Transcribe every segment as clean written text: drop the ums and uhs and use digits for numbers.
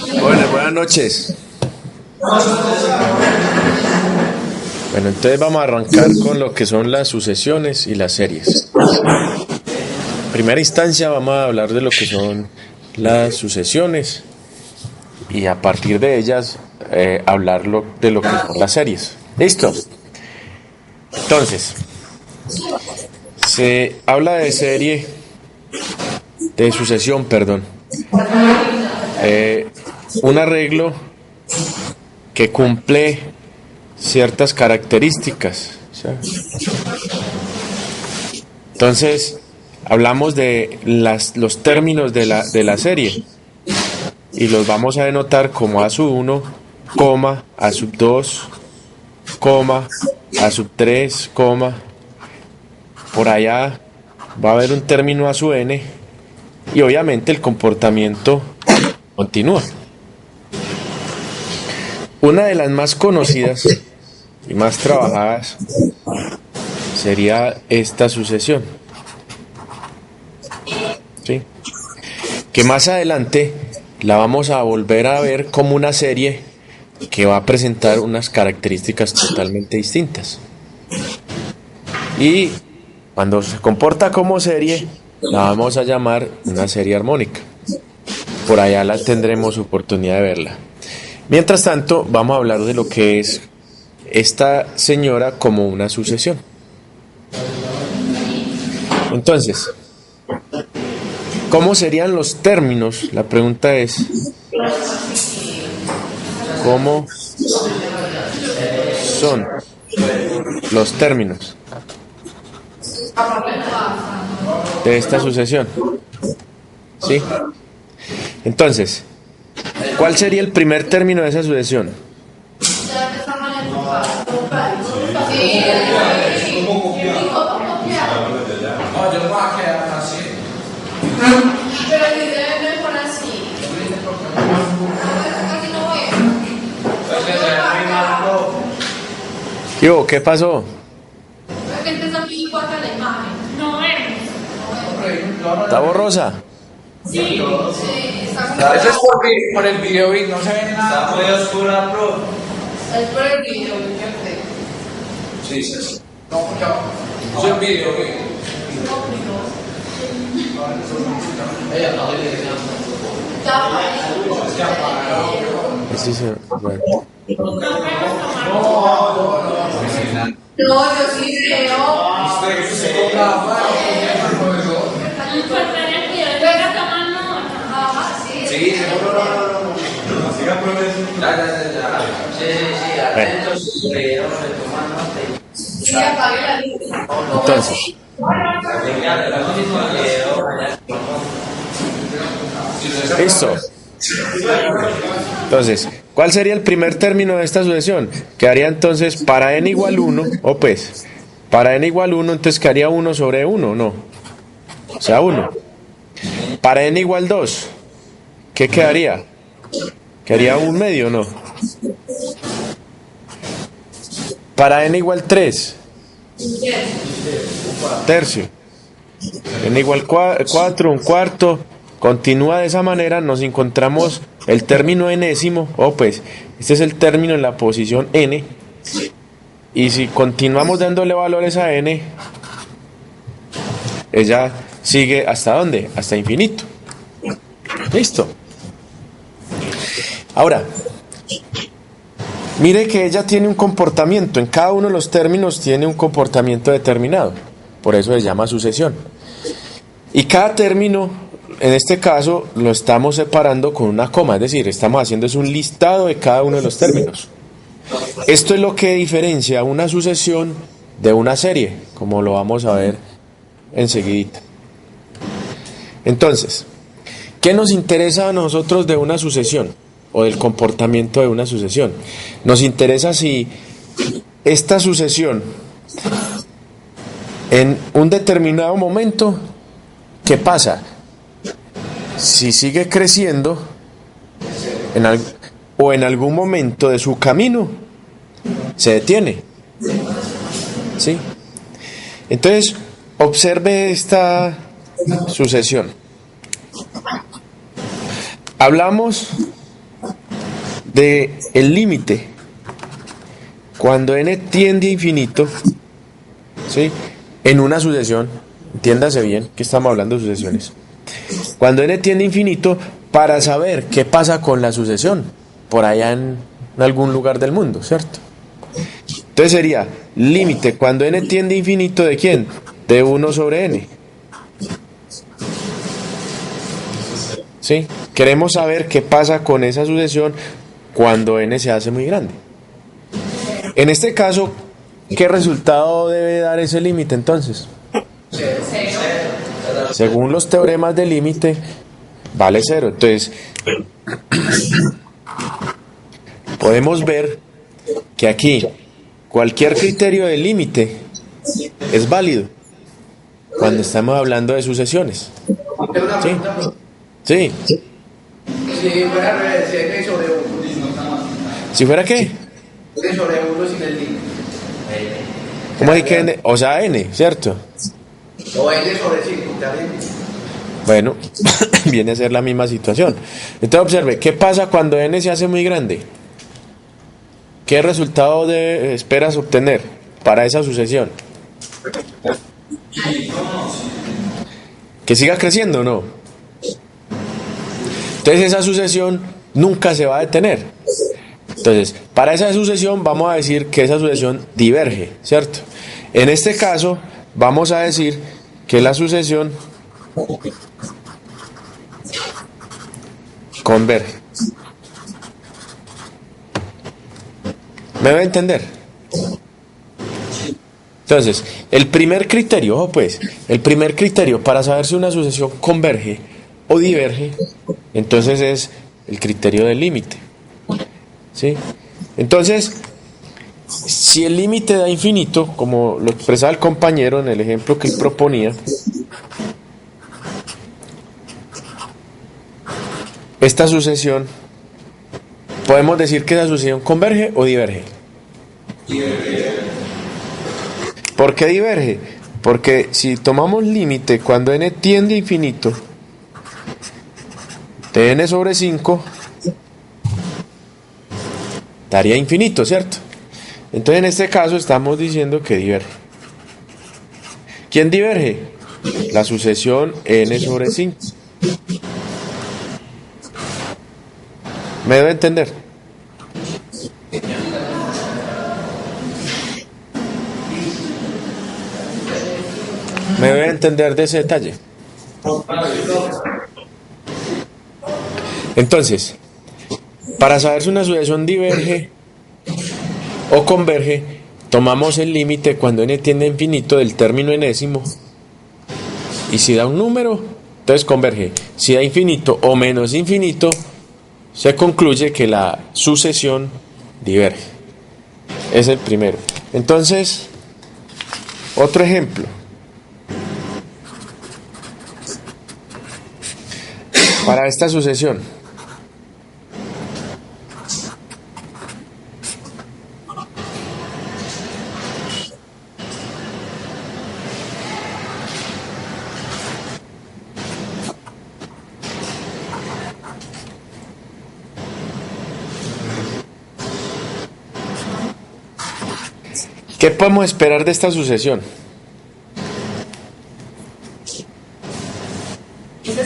Bueno, buenas noches. Bueno, entonces vamos a arrancar con lo que son las sucesiones y las series. En primera instancia vamos a hablar de lo que son las sucesiones y a partir de ellas hablar de lo que son las series. ¿Listo? Entonces, se habla de serie, de sucesión, perdón. Un arreglo que cumple ciertas características. Entonces, hablamos de los términos de la serie y los vamos a denotar como A sub 1, coma, A sub 2, coma, A sub 3, coma. Por allá va a haber un término A sub n y obviamente el comportamiento continúa. Una de las más conocidas y más trabajadas sería esta sucesión, ¿sí? Que más adelante la vamos a volver a ver como una serie que va a presentar unas características totalmente distintas. Y cuando se comporta como serie, la vamos a llamar una serie armónica. Por allá la tendremos oportunidad de verla. Mientras tanto, vamos a hablar de lo que es esta señora como una sucesión. Entonces, ¿cómo serían los términos? La pregunta es, ¿cómo son los términos de esta sucesión? ¿Sí? Entonces, ¿cuál sería el primer término de esa sucesión? ¿Qué pasó? ¿Está borrosa? Sí, eso es por el video y no se ve nada. Está muy oscura, bro. Es por el video, yo creo. Sí, sí. No, es el video. Sí, sí, bueno. No, yo sí creo. Sí, seguro no. Siga progresando. Ya. Sí, atentos, vamos a tomar. Sí, apague la luz. Entonces, listo. Entonces, ¿cuál sería el primer término de esta sucesión? Quedaría entonces para n igual 1, o pues, para n igual 1, entonces quedaría 1 sobre 1, ¿no? O sea, 1. Para n igual 2, ¿qué quedaría? Quedaría 1 medio, ¿no? Para n igual 3, tercio. N igual 4, un cuarto. Continúa de esa manera, nos encontramos el término enésimo, pues, este es el término en la posición n, y si continuamos dándole valores a n, ella sigue ¿hasta dónde? Hasta infinito. Listo. Ahora, mire que ella tiene un comportamiento, en cada uno de los términos tiene un comportamiento determinado, por eso se llama sucesión. Y cada término, en este caso, lo estamos separando con una coma, es decir, estamos haciendo un listado de cada uno de los términos. Esto es lo que diferencia una sucesión de una serie, como lo vamos a ver enseguidita. Entonces, ¿qué nos interesa a nosotros de una sucesión o del comportamiento de una sucesión? Nos interesa si esta sucesión en un determinado momento, ¿qué pasa? Si sigue creciendo o en algún momento de su camino se detiene. ¿Sí? Entonces, observe esta sucesión. Hablamos de el límite cuando n tiende a infinito, ¿sí? En una sucesión, entiéndase bien que estamos hablando de sucesiones. Cuando n tiende a infinito, para saber qué pasa con la sucesión por allá en algún lugar del mundo, ¿cierto? Entonces sería límite cuando n tiende a infinito, ¿de quién? De 1 sobre n. ¿Sí? Queremos saber qué pasa con esa sucesión cuando n se hace muy grande. En este caso, ¿qué resultado debe dar ese límite entonces? Según los teoremas de límite, vale 0. Entonces, podemos ver que aquí cualquier criterio de límite es válido cuando estamos hablando de sucesiones. ¿Sí? Sí. Si fuera n sobre 1. ¿Si fuera qué? N sobre 1 sin el límite. ¿Cómo hay que n? O sea, n, ¿cierto? O n sobre 5, ¿está bien? Bueno, viene a ser la misma situación. Entonces observe, ¿qué pasa cuando n se hace muy grande? ¿Qué resultado esperas obtener para esa sucesión? ¿Que siga creciendo o no? Entonces esa sucesión nunca se va a detener. Entonces, para esa sucesión vamos a decir que esa sucesión diverge, ¿cierto? En este caso, vamos a decir que la sucesión converge. ¿Me va a entender? Entonces, el primer criterio, ojo pues, el primer criterio para saber si una sucesión converge o diverge, entonces es el criterio del límite. ¿Sí? Entonces, si el límite da infinito, como lo expresaba el compañero en el ejemplo que él proponía, esta sucesión, podemos decir que esa sucesión converge o diverge. ¿Por qué diverge? Porque si tomamos límite cuando n tiende a infinito de n sobre 5, daría infinito, ¿cierto? Entonces en este caso estamos diciendo que diverge. ¿Quién diverge? La sucesión n sobre 5. ¿Me debe entender? ¿Me debe entender de ese detalle? Entonces, para saber si una sucesión diverge o converge, tomamos el límite cuando n tiende a infinito del término enésimo, y si da un número, entonces converge. Si da infinito o menos infinito, se concluye que la sucesión diverge. Es el primero. Entonces, otro ejemplo. Para esta sucesión, ¿qué podemos esperar de esta sucesión?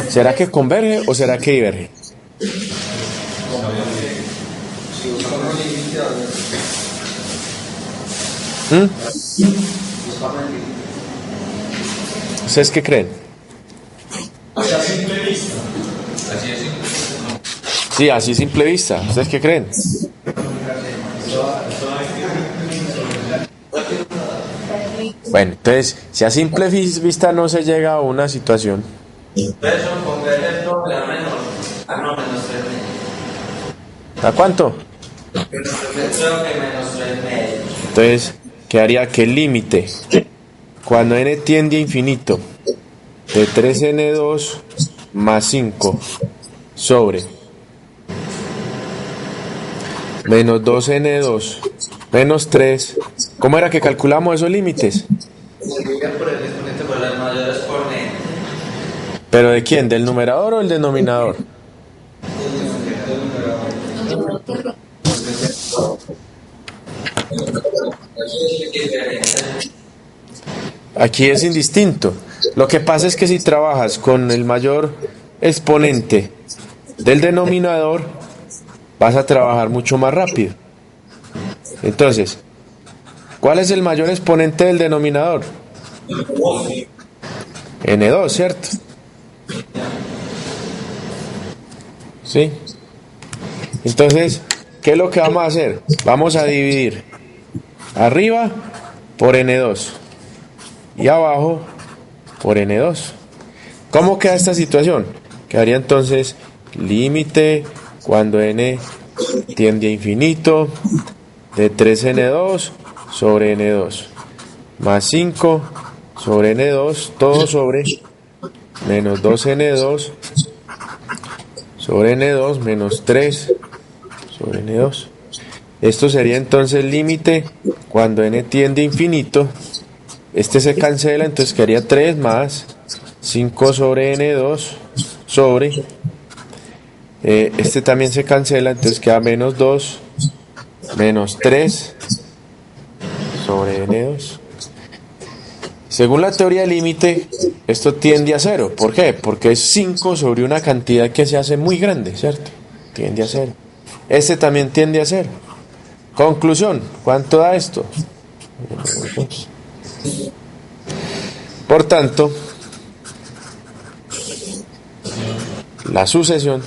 ¿Será que converge o será que diverge? ¿Ustedes qué creen? Sí, así simple vista. ¿Ustedes qué creen? Bueno, entonces, si a simple vista no se llega a una situación, ¿a cuánto? Entonces, quedaría que el límite, cuando n tiende a infinito, de 3n2 más 5 sobre menos 2n2 menos 3. ¿Cómo era que calculamos esos límites? ¿Pero de quién? ¿Del numerador o el denominador? Aquí es indistinto. Lo que pasa es que si trabajas con el mayor exponente del denominador, vas a trabajar mucho más rápido. Entonces, ¿cuál es el mayor exponente del denominador? N2, ¿cierto? ¿Sí? Entonces, ¿qué es lo que vamos a hacer? Vamos a dividir arriba por N2 y abajo por N2. ¿Cómo queda esta situación? Quedaría entonces límite cuando N tiende a infinito de 3N2 sobre N2 más 5 sobre N2, todo sobre menos 2N2 sobre N2 menos 3 sobre N2. Esto sería entonces el límite cuando N tiende a infinito. Este se cancela, entonces quedaría 3 más 5 sobre N2 sobre. Este también se cancela, entonces queda menos 2 menos 3 sobre N2. Según la teoría del límite, esto tiende a 0. ¿Por qué? Porque es 5 sobre una cantidad que se hace muy grande, ¿cierto? Tiende a 0. Este también tiende a 0. Conclusión, ¿cuánto da esto? Por tanto, la sucesión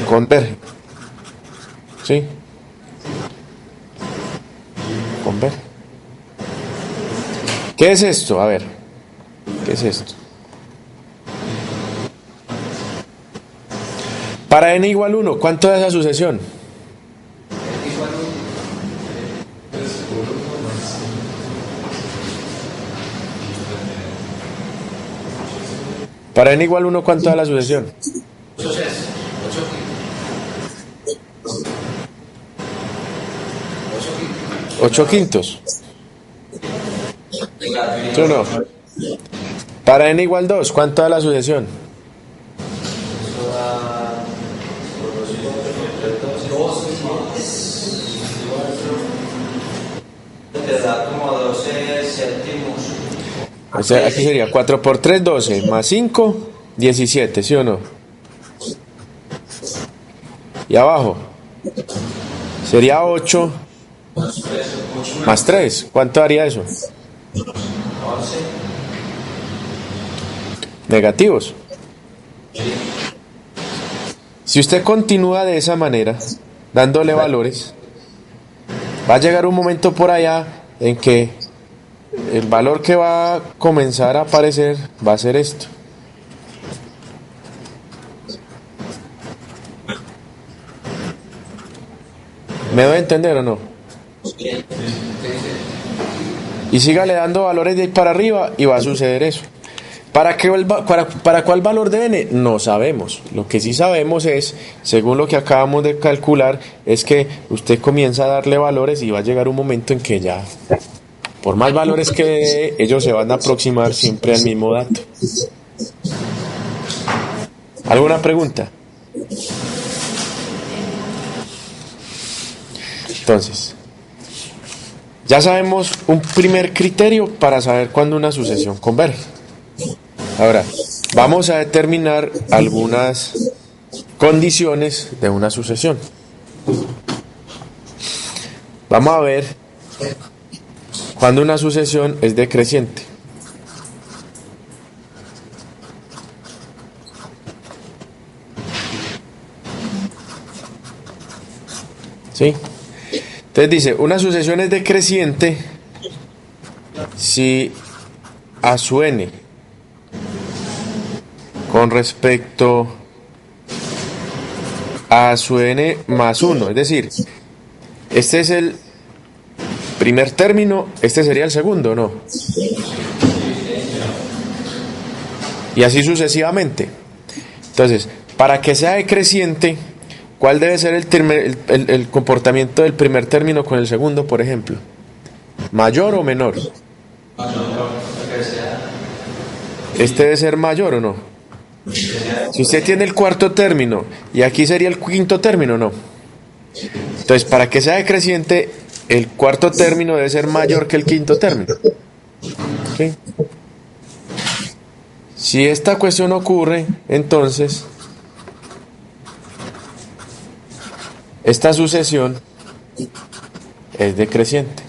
converge. ¿Sí? Converge. ¿Qué es esto? A ver, ¿qué es esto? Para n igual 1, ¿cuánto da esa sucesión? Para n igual 1, ¿cuánto da la sucesión? 8 quintos. ¿Sí o no? Para n igual 2, ¿cuánto da la sucesión? Te da como 12 céntimos. O sea, aquí sería 4 por 3, 12, más 5, 17, ¿sí o no? Y abajo sería 8 más 3. ¿Cuánto daría eso? 11. Negativos. Si usted continúa de esa manera, dándole valores, va a llegar un momento por allá en que el valor que va a comenzar a aparecer va a ser esto. ¿Me doy a entender o no? Y sígale dando valores de ahí para arriba y va a suceder eso. ¿Para cuál valor de n? No sabemos. Lo que sí sabemos es, según lo que acabamos de calcular, es que usted comienza a darle valores y va a llegar un momento en que ya, por más valores que dé, ellos se van a aproximar siempre al mismo dato. ¿Alguna pregunta? Entonces, ya sabemos un primer criterio para saber cuándo una sucesión converge. Ahora, vamos a determinar algunas condiciones de una sucesión. Vamos a ver cuando una sucesión es decreciente. ¿Sí? Entonces dice, una sucesión es decreciente si a su n con respecto a su n más 1, es decir, este es el primer término, este sería el segundo, ¿no? Y así sucesivamente. Entonces, para que sea decreciente, ¿cuál debe ser el comportamiento del primer término con el segundo, por ejemplo? ¿Mayor o menor? Este debe ser mayor o no. Si usted tiene el cuarto término y aquí sería el quinto término, no. Entonces, para que sea decreciente, el cuarto término debe ser mayor que el quinto término. ¿Sí? Si esta cuestión ocurre, entonces esta sucesión es decreciente.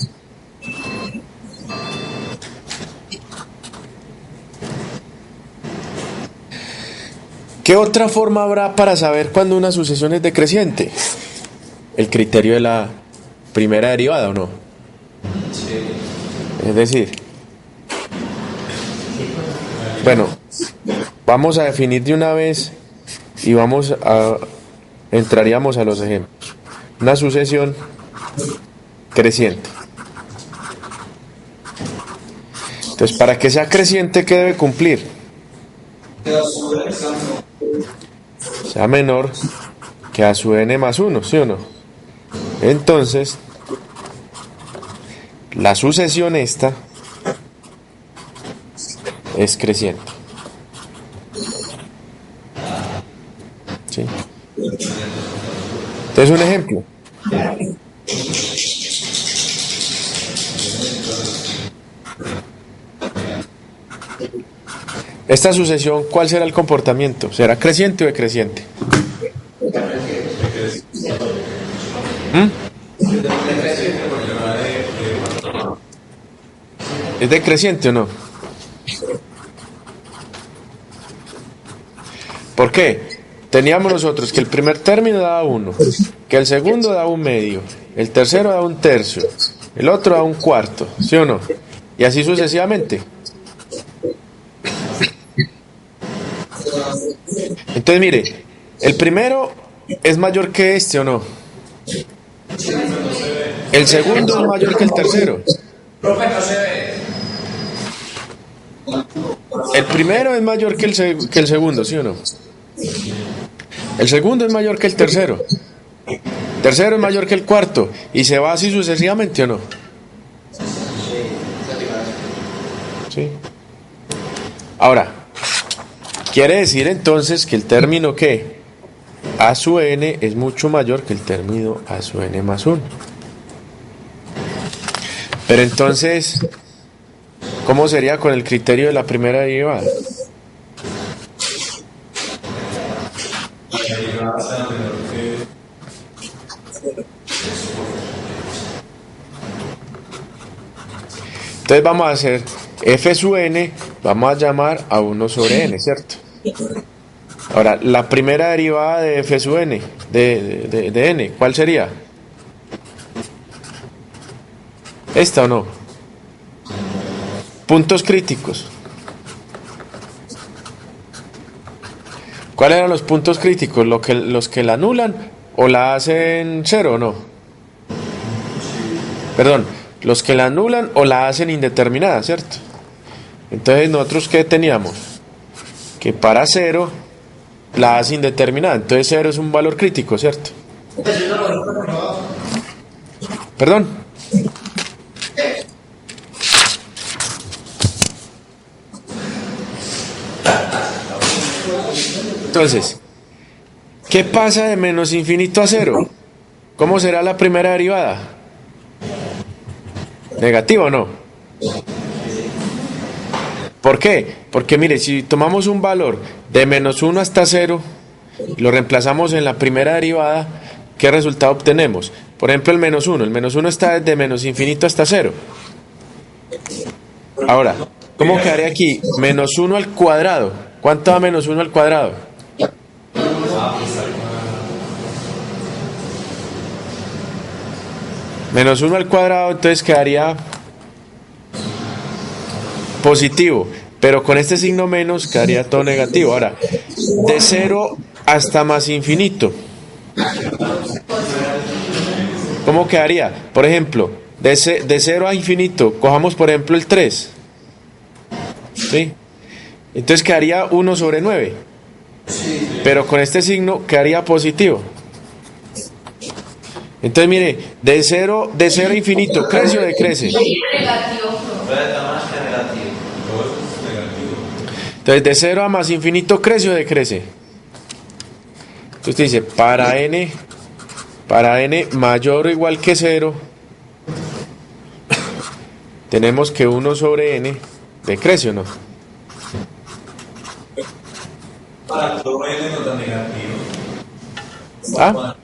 ¿Qué otra forma habrá para saber cuándo una sucesión es decreciente? El criterio de la primera derivada, ¿o no? Es decir, bueno, vamos a definir de una vez y entraríamos a los ejemplos. Una sucesión creciente. Entonces, para que sea creciente, ¿qué debe cumplir? Sea menor que a su n más 1, ¿sí o no? Entonces, la sucesión esta es creciente. ¿Sí? Entonces, un ejemplo. Esta sucesión, ¿cuál será el comportamiento? ¿Será creciente o decreciente? ¿Es decreciente o no? ¿Por qué? Teníamos nosotros que el primer término daba 1, que el segundo daba 1/2, el tercero daba 1/3, el otro daba 1/4, ¿sí o no? Y así sucesivamente. Entonces, mire, el primero es mayor que este, ¿o no? El segundo es mayor que el tercero. Profe, no se ve. El primero es mayor que el segundo, ¿sí o no? El segundo es mayor que el tercero. El tercero es mayor que el cuarto. Y se va así sucesivamente, ¿o no? Sí. Ahora, quiere decir entonces que el término que a sub n es mucho mayor que el término a sub n más 1. Pero entonces, ¿cómo sería con el criterio de la primera derivada? Entonces vamos a hacer f sub n, vamos a llamar a 1 sobre n, ¿cierto? Ahora, la primera derivada de f sub n, de n, ¿cuál sería? ¿Esta o no? Puntos críticos. ¿Cuáles eran los puntos críticos? ¿Los que la anulan o la hacen cero o no? Perdón, los que la anulan o la hacen indeterminada, ¿cierto? Entonces, ¿nosotros qué teníamos? Que para 0 la hace indeterminada. Entonces 0 es un valor crítico, ¿cierto? Perdón. Entonces, ¿qué pasa de menos infinito a 0? ¿Cómo será la primera derivada? ¿Negativa o no? ¿Por qué? Porque mire, si tomamos un valor de menos 1 hasta 0 y lo reemplazamos en la primera derivada, ¿qué resultado obtenemos? Por ejemplo, el menos 1. El menos 1 está desde menos infinito hasta 0. Ahora, ¿cómo quedaría aquí? Menos 1 al cuadrado. ¿Cuánto da menos 1 al cuadrado? Menos 1 al cuadrado, entonces quedaría positivo, pero con este signo menos quedaría todo negativo. Ahora, de 0 hasta más infinito, ¿cómo quedaría? Por ejemplo, de 0 a infinito, cojamos por ejemplo el 3, ¿sí? Entonces quedaría 1 sobre 9, pero con este signo quedaría positivo. Entonces mire, de 0 a infinito, ¿crece o decrece? Negativo. Puede tomar más que negativo. Entonces, ¿de 0 a más infinito crece o decrece? Entonces dice, para n mayor o igual que 0, tenemos que 1 sobre n decrece o no. Para todo n nos da negativo. ¿Ah?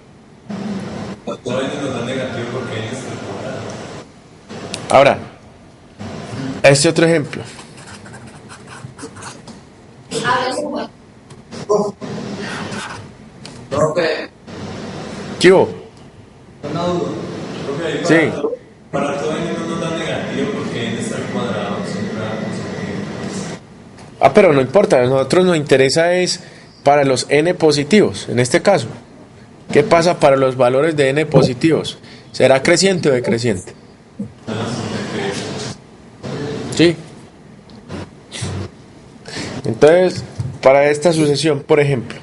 Para todo n nos da negativo porque n es el cuadrado. Ahora, este otro ejemplo. Profe, ¿Qué hubo? una duda. Creo que ahí Sí. para todo n no nos da negativo porque n está al cuadrado, siempre da positivo. Ah, pero no importa, a nosotros nos interesa es para los n positivos, en este caso. ¿Qué pasa para los valores de n positivos? ¿Será creciente o decreciente? Sí. Entonces, para esta sucesión, por ejemplo,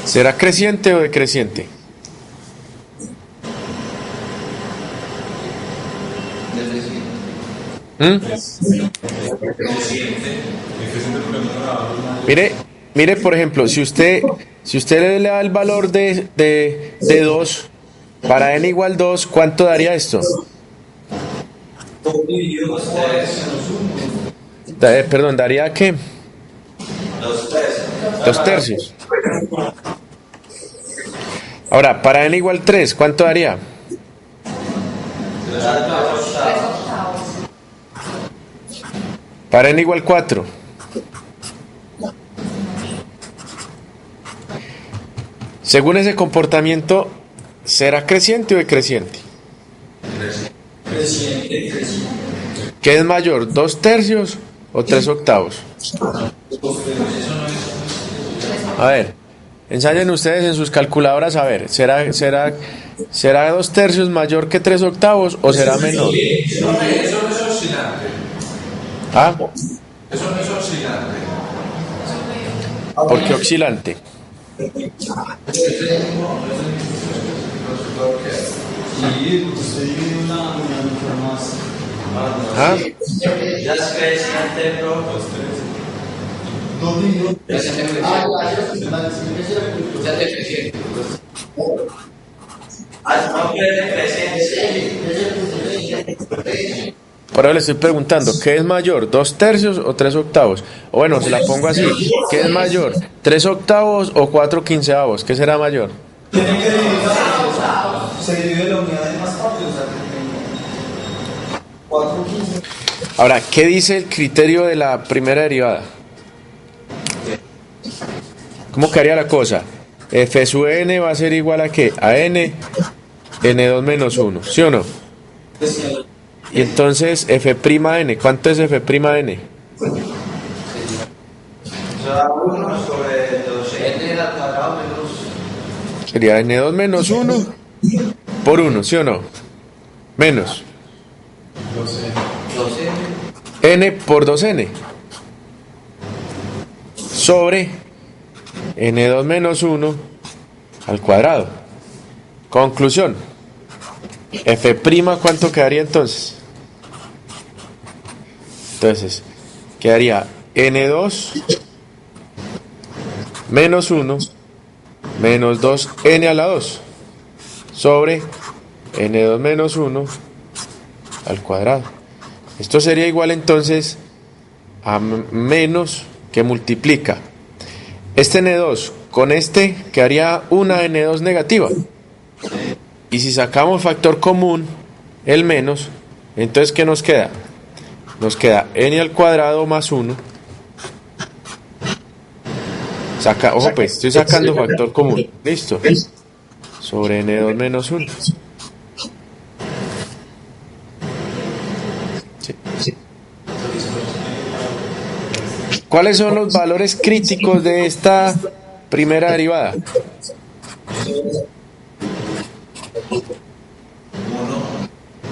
¿será creciente o decreciente? ¿Mm? Mire, por ejemplo, si usted le da el valor de 2, para n igual 2, ¿cuánto daría esto? Perdón, ¿daría qué? 2 tercios. Ahora, para n igual 3, ¿cuánto daría? 3 octavos. Para n igual 4. Según ese comportamiento, ¿será creciente o decreciente? ¿Qué es mayor, 2 tercios o 3 octavos? A ver, ensayen ustedes en sus calculadoras a ver, ¿será 2 tercios mayor que 3 octavos o será menor? Eso no es oscilante. ¿Ah? Eso no es oscilante. ¿Por qué oscilante? Sí, usted vive una mucho más. ¿Ah? Ya es creciente, bro. No puede creciente. Por ahora le estoy preguntando, ¿qué es mayor, 2 tercios o 3 octavos? O bueno, se la pongo así, ¿qué es mayor, 3 octavos o 4 quinceavos? ¿Qué será mayor? Tiene que dividir, se divide la unidad en más partes, o sea, 4/15. Ahora, ¿qué dice el criterio de la primera derivada? ¿Cómo quedaría la cosa? F sub n va a ser igual a ¿qué? A n, n2 menos 1, ¿sí o no? Y entonces f' n, ¿cuánto es f' n? Será 1 sobre 12. N al cuadrado menos. Sería n2 menos 1 por 1, ¿sí o no? Menos 12. n por 2n sobre n2 menos 1 al cuadrado. Conclusión. F', ¿cuánto quedaría entonces? Entonces, quedaría n2 menos 1 menos 2n a la 2 sobre n2 menos 1 al cuadrado. Esto sería igual entonces a menos que multiplica este n2 con este, quedaría una n2 negativa. Y si sacamos factor común, el menos, entonces ¿qué nos queda? Nos queda n al cuadrado más 1. Ojo pues, estoy sacando factor común. Listo. Sobre n2 menos 1. Sí. ¿Cuáles son los valores críticos de esta primera derivada?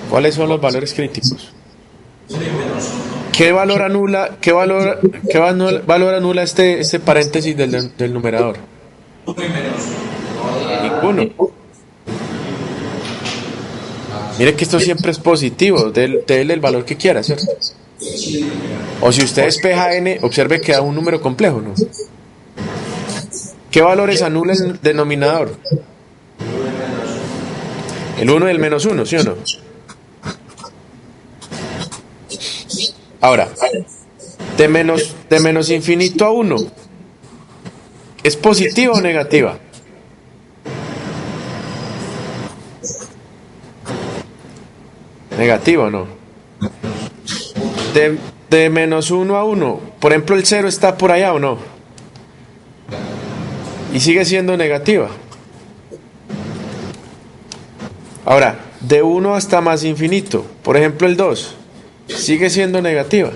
¿Cuáles son los valores críticos? ¿Qué valor anula este paréntesis del numerador? Ninguno. Mire que esto siempre es positivo, déle el valor que quiera, ¿cierto? O si usted despeja n, observe que da un número complejo, ¿no? ¿Qué valores anula el denominador? El 1 y el menos 1, ¿sí o no? Ahora, de menos infinito a 1, ¿es positiva o negativa? Negativa o no. De menos 1 a 1, por ejemplo, el 0 está por allá o no. Y sigue siendo negativa. Ahora, de 1 hasta más infinito, por ejemplo, el 2, sigue siendo negativa.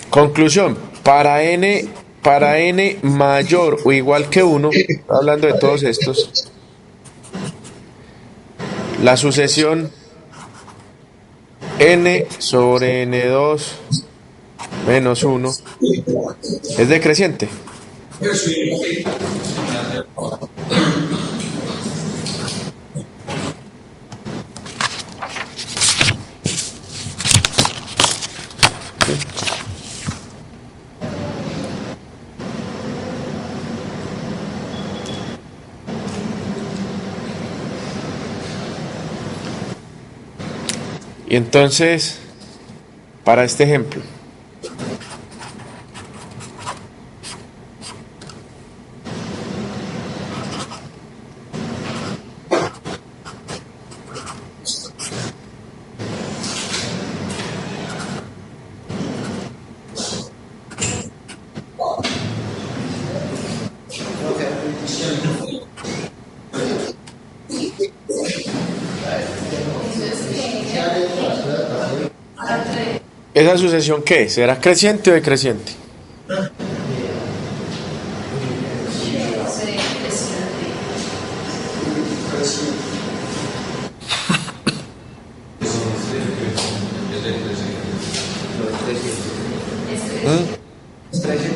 Conclusión, para n mayor o igual que 1, hablando de todos estos, la sucesión n sobre n2 menos 1 es decreciente. Y entonces, para este ejemplo, ¿esa sucesión qué? ¿Será creciente o decreciente?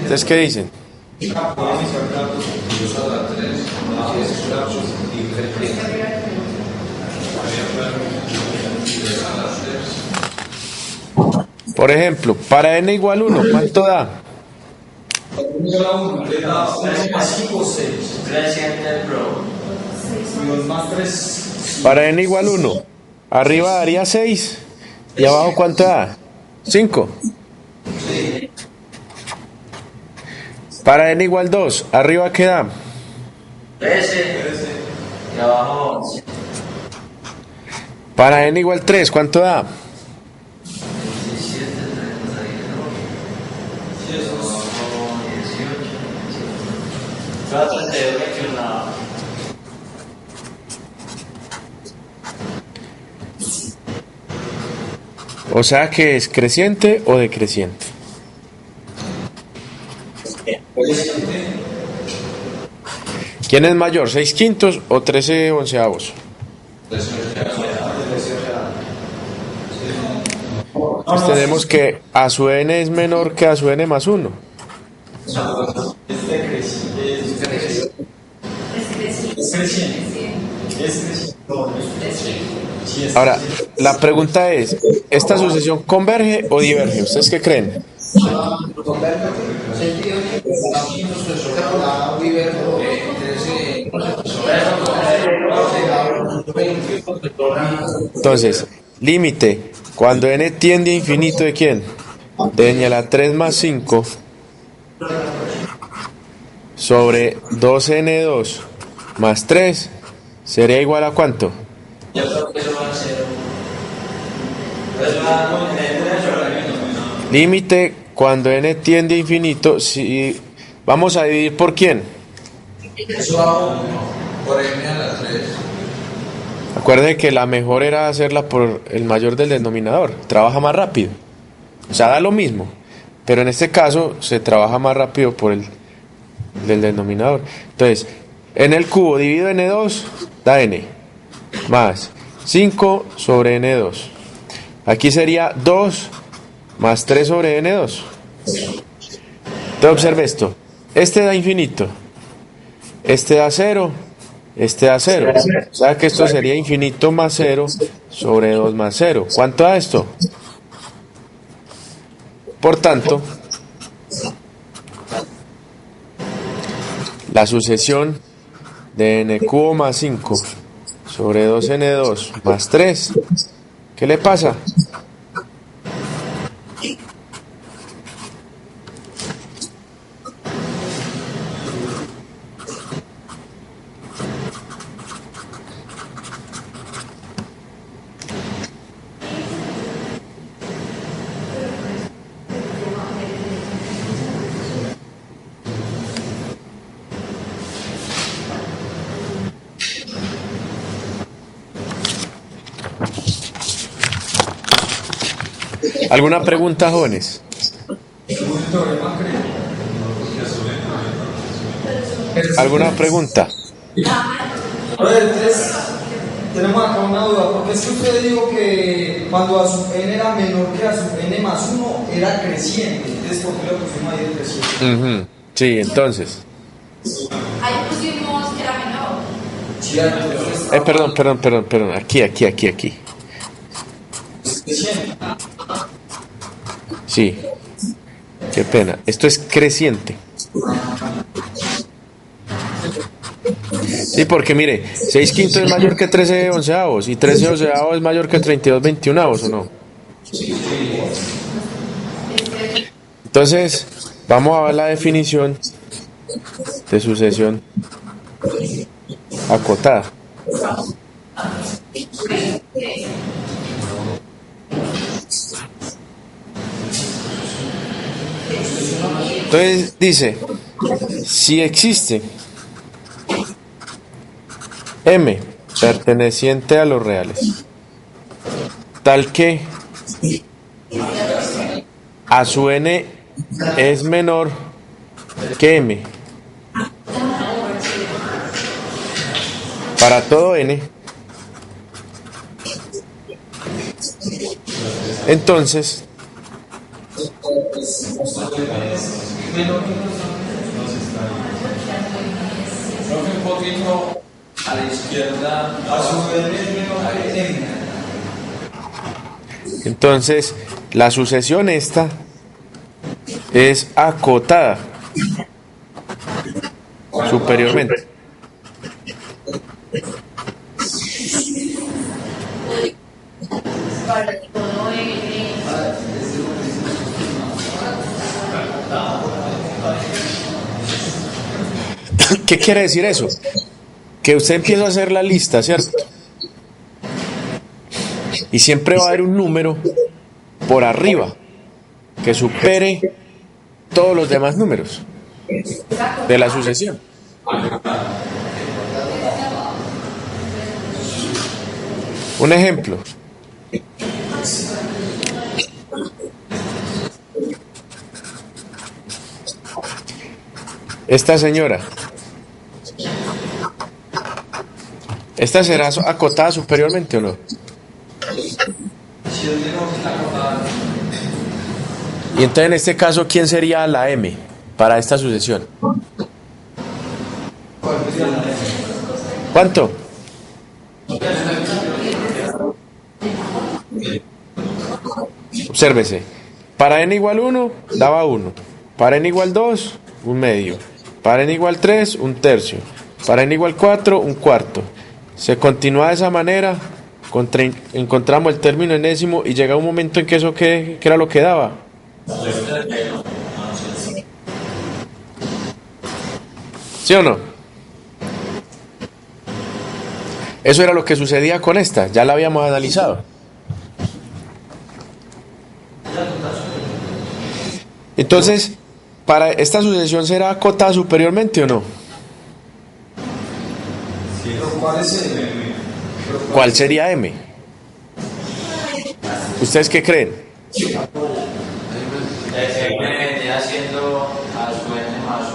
¿Ustedes qué dicen? Por ejemplo, para n igual 1, ¿cuánto da? Para n igual 1, arriba daría 6 y abajo ¿cuánto da? 5. Para n igual 2, arriba ¿qué da? 13 y abajo Para n igual 3, ¿cuánto da? 17, 31, 18. O sea que es creciente o decreciente. ¿Quién es mayor, 6/5 o 13/11? Pues tenemos que a su n es menor que a su n más 1. Ahora, la pregunta es, ¿esta sucesión converge o diverge? ¿Ustedes qué creen? Entonces, límite, cuando n tiende a infinito, ¿de quién? De n a la 3 más 5 sobre 2n2 más 3 sería igual a ¿cuánto? Yo creo que eso va a ser. Eso va a Límite cuando n tiende a infinito, si vamos a dividir por quién. Eso va 1 por n a la 3. Acuérdense que la mejor era hacerla por el mayor del denominador, trabaja más rápido. O sea, da lo mismo, pero en este caso se trabaja más rápido por el del denominador. Entonces, en el cubo divido n2, da n, más 5 sobre n2. Aquí sería 2 más 3 sobre n2. Entonces observe esto. Este da infinito. Este da 0. Este da 0. O sea que esto sería infinito más 0 sobre 2 más 0. ¿Cuánto da esto? Por tanto, la sucesión de n cubo más 5 sobre 2n2 más 3, ¿qué le pasa? ¿Alguna pregunta, jóvenes? ¿Alguna pregunta? A ver, entonces, tenemos acá una duda, porque es que usted dijo que cuando a su n era menor que a su n más 1 era creciente, entonces ¿por qué lo pusimos ahí de creciente? Sí, entonces. Ahí pusimos que era menor. Sí, entonces, Perdón. Aquí. creciente. Sí. Qué pena. Esto es creciente. Sí, porque mire, 6 quintos es mayor que 13 onceavos y 13 onceavos es mayor que 32 veintiunavos, ¿o no? Entonces, vamos a ver la definición de sucesión acotada. Entonces dice, si existe M perteneciente a los reales, tal que a su n es menor que M, para todo n, entonces Un poquito a la izquierda. A su n es menor que n. Entonces, la sucesión esta es acotada superiormente. Para todo ¿Qué quiere decir eso? Que usted empieza a hacer la lista, ¿cierto? Y siempre va a haber un número por arriba que supere todos los demás números de la sucesión. Un ejemplo. Esta señora. ¿Esta será acotada superiormente o no? Y entonces en este caso, ¿quién sería la M para esta sucesión? ¿Cuánto? Obsérvese. Para n igual 1, daba 1. Para n igual 2, un medio. Para n igual 3, un tercio. Para n igual 4, un cuarto. Se continúa de esa manera, encontramos el término enésimo y llega un momento en que eso ¿qué era lo que daba? ¿Sí o no? Eso era lo que sucedía con esta, ya la habíamos analizado. Entonces, ¿para esta sucesión será acotada superiormente o no? ¿Cuál sería M? ¿Ustedes qué creen? Vendría siendo a su n más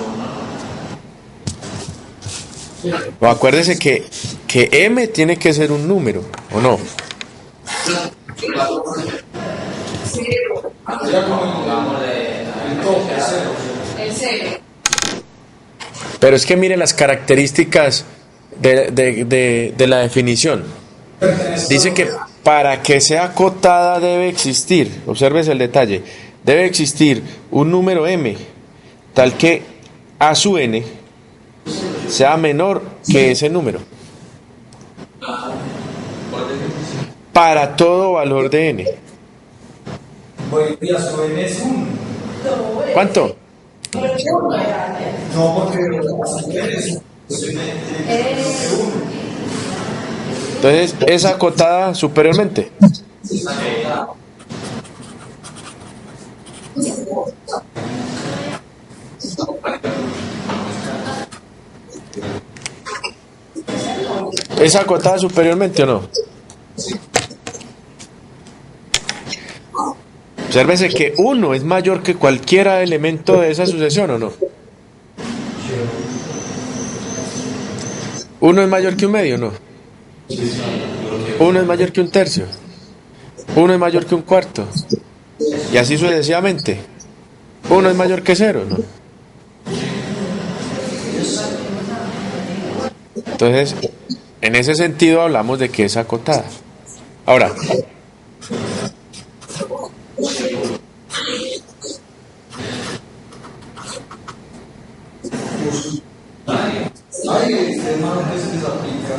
1. O acuérdese que m tiene que ser un número, ¿o no? Sería como el tope, cero. El cero. Pero es que mire las características de la definición. Dice que para que sea acotada debe existir, obsérvese el detalle, debe existir un número m tal que a su n sea menor que ese número. Para todo valor de n. Bueno, y a su n es 1. ¿Cuánto? No, porque a su n es 1. Entonces es acotada superiormente. ¿Es acotada superiormente o no? Obsérvese que 1 es mayor que cualquier elemento de esa sucesión, ¿o no? 1 es mayor que un medio, ¿no? 1 es mayor que un tercio. 1 es mayor que un cuarto. Y así sucesivamente. 1 es mayor que 0, ¿no? Entonces, en ese sentido hablamos de que es acotada. Ahora, Ay, este hermano que se les aplica.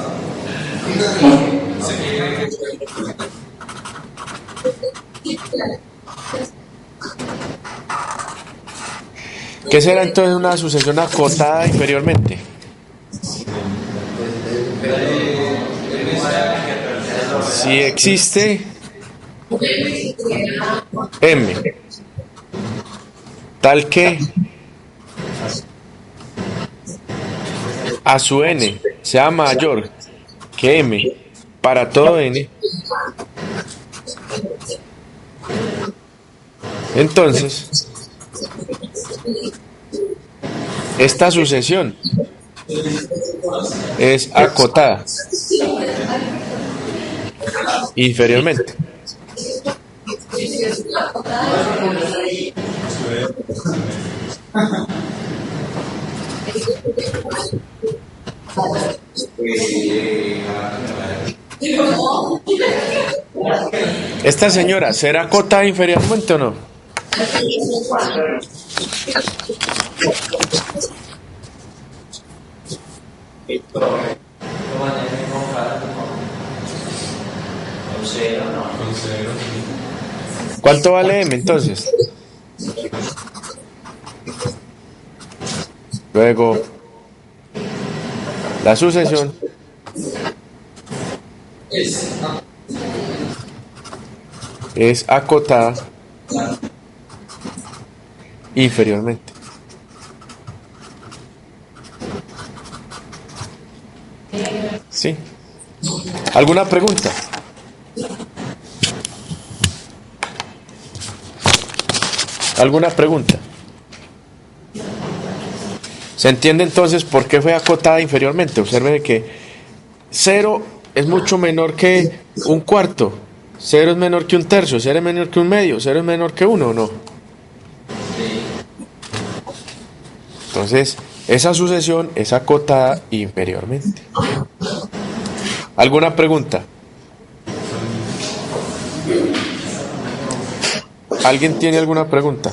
¿qué será entonces una sucesión acotada inferiormente? Si existe m tal que a su n sea mayor que m para todo n, entonces esta sucesión es acotada inferiormente. ¿Esta señora será acotada inferiormente o no? ¿Cuánto vale m entonces? Luego, la sucesión es acotada inferiormente. ¿Sí? ¿Alguna pregunta? ¿Alguna pregunta? ¿Se entiende entonces por qué fue acotada inferiormente? Observe que 0 es mucho menor que un cuarto, 0 es menor que un tercio, 0 es menor que un medio, 0 es menor que 1, ¿o no? Entonces, esa sucesión es acotada inferiormente. ¿Alguna pregunta? ¿Alguien tiene alguna pregunta?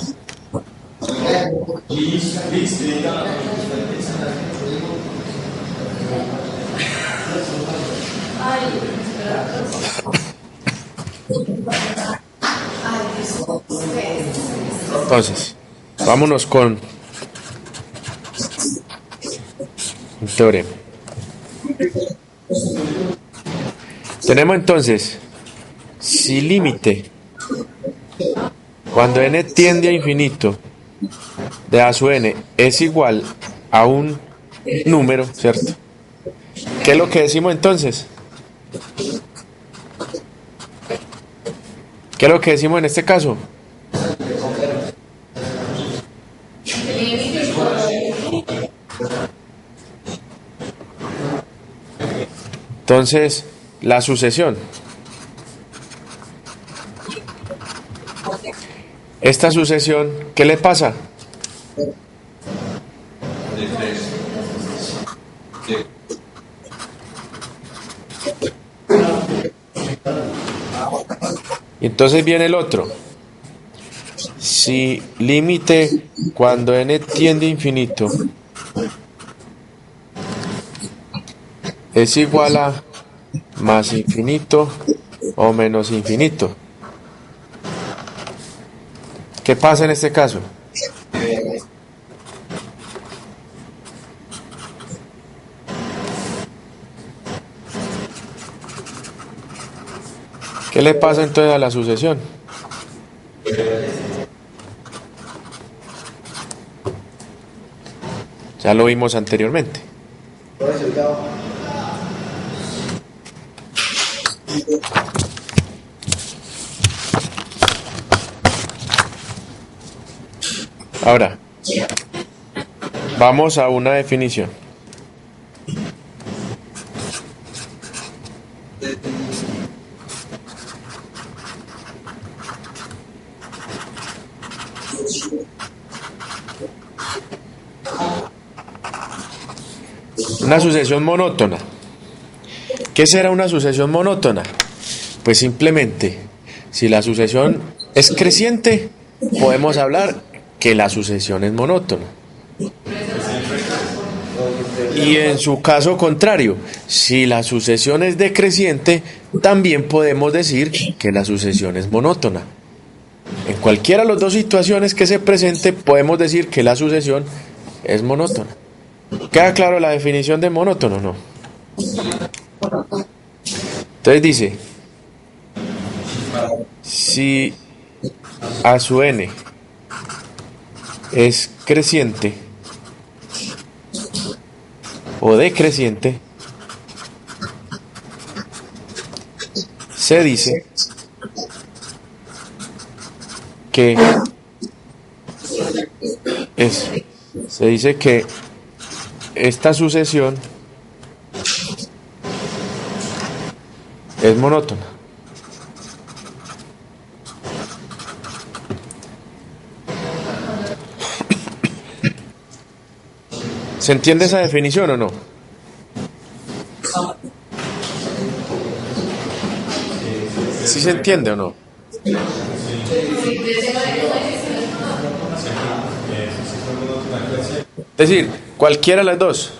Entonces, vámonos con un teorema. Tenemos entonces, si límite cuando n tiende a infinito de a su n es igual a un número, ¿cierto? ¿Qué es lo que decimos entonces? ¿Qué es lo que decimos en este caso? Entonces, la sucesión. Esta sucesión, ¿qué le pasa? De 3. Y entonces viene el otro. Si límite cuando n tiende a infinito es igual a más infinito o menos infinito. ¿Qué pasa en este caso? ¿Qué le pasa entonces a la sucesión? Ya lo vimos anteriormente. Ahora, vamos a una definición. Una sucesión monótona. ¿Qué será una sucesión monótona? Pues simplemente, si la sucesión es creciente, podemos hablar que la sucesión es monótona. Y en su caso contrario, si la sucesión es decreciente, también podemos decir que la sucesión es monótona. En cualquiera de las dos situaciones que se presente, podemos decir que la sucesión es monótona. ¿Queda claro la definición de monótono? No. Entonces dice, si a su n es creciente o decreciente, se dice que esta sucesión es monótona. ¿Se entiende esa definición o no? ¿Sí se entiende o no? Es decir, cualquiera de las dos.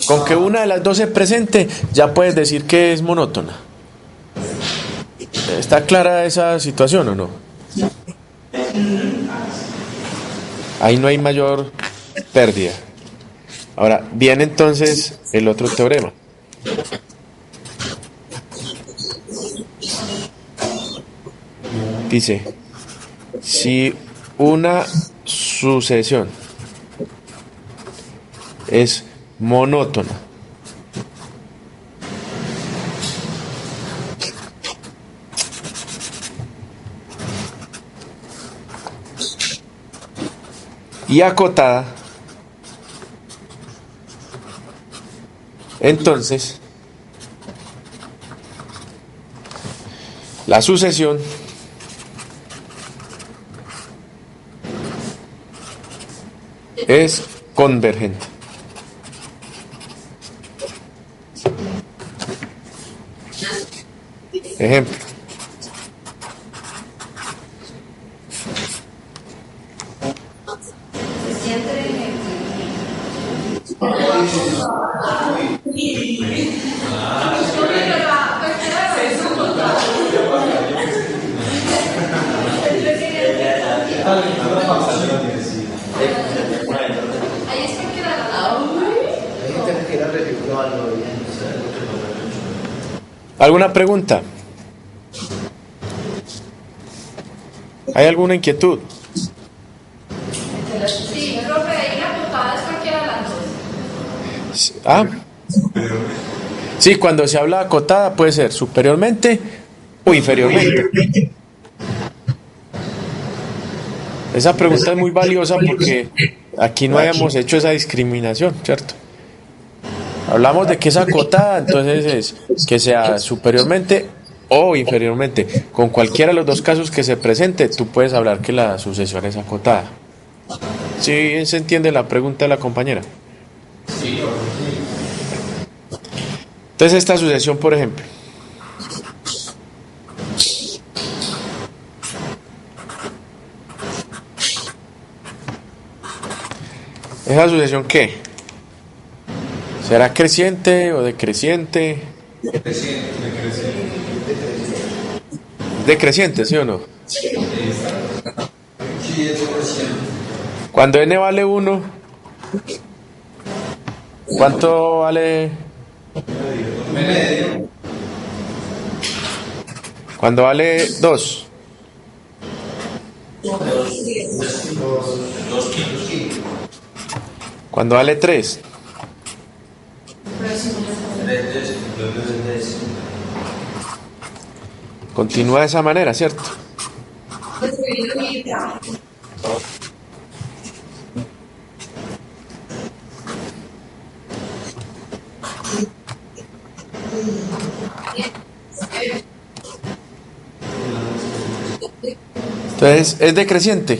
Con que una de las dos se presente, ya puedes decir que es monótona. ¿Está clara esa situación o no? Ahí no hay mayor pérdida. Ahora, viene entonces el otro teorema. Dice, si una sucesión es monótona, y acotada, entonces la sucesión es convergente. Ejemplo. ¿Alguna pregunta? ¿Hay alguna inquietud? Sí, profe, ahí la portada es cualquiera de las dos. ¿Ah? Sí, cuando se habla acotada puede ser superiormente o inferiormente. Esa pregunta es muy valiosa porque aquí no hayamos hecho esa discriminación, ¿cierto? Hablamos de que es acotada, entonces es que sea superiormente o inferiormente. Con cualquiera de los dos casos que se presente, tú puedes hablar que la sucesión es acotada. ¿Sí se entiende la pregunta de la compañera? Sí. Entonces esta sucesión, por ejemplo. ¿Esa sucesión qué? ¿Será creciente o decreciente? Decreciente, ¿sí o no? Sí, es decreciente. Cuando n vale 1, ¿cuánto vale? Medio. Cuando vale 2. Cuando vale 3. Continúa de esa manera, ¿cierto? Entonces es decreciente.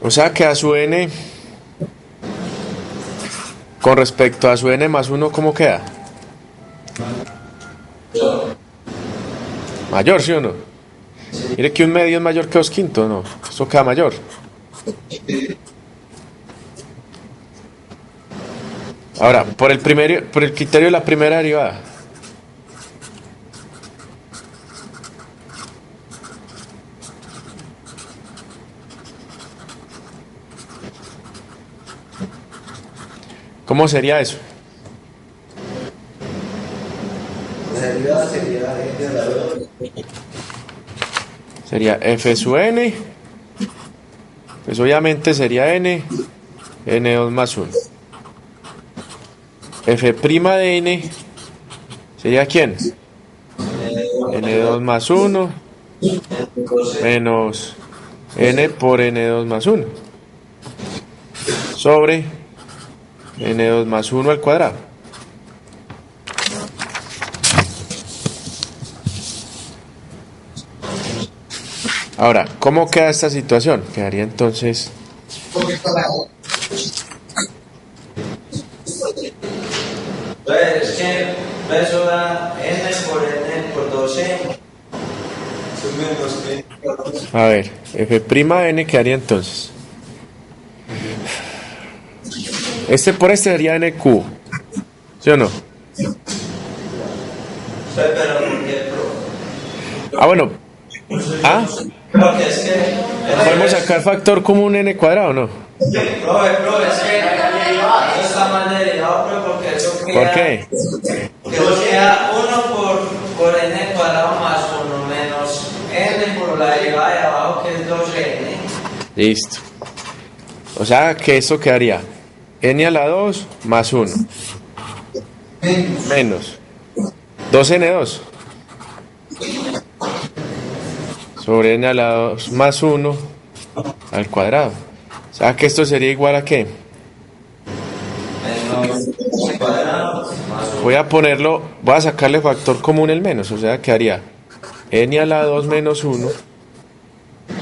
O sea que a su n, con respecto a su n más 1, ¿cómo queda? Mayor, ¿sí o no? Mire que un medio es mayor que 2/5, ¿no? Esto queda mayor. Ahora, por el criterio de la primera derivada. ¿Cómo sería eso? La derivada sería n a la 2. Sería f sub n. Pues obviamente sería n2 más 1. F' de n sería ¿quién? n2 más 1 menos n por n2 más 1 sobre n2 más 1 al cuadrado. Ahora, ¿cómo queda esta situación? Quedaría entonces... Entonces, es que eso da n por 2n. A ver, f' de n quedaría entonces. Este por este sería nq. ¿Sí o no? Pero, ¿por qué, Ah, bueno. Ah, Porque es que... podemos sacar factor común n cuadrado, ¿no? Profe, es que eso está mal derivado, pero porque eso queda... ¿Por qué? Porque eso queda 1 por n cuadrado más 1 menos n por la derivada de abajo, que es 2n. Listo. O sea que esto quedaría n a la 2 más 1 menos 2n2 sobre n a la 2 más 1 al cuadrado. O sea que esto sería igual a ¿qué? Menos cuadrado más Voy a sacarle factor común el menos, o sea quedaría n a la 2 menos 1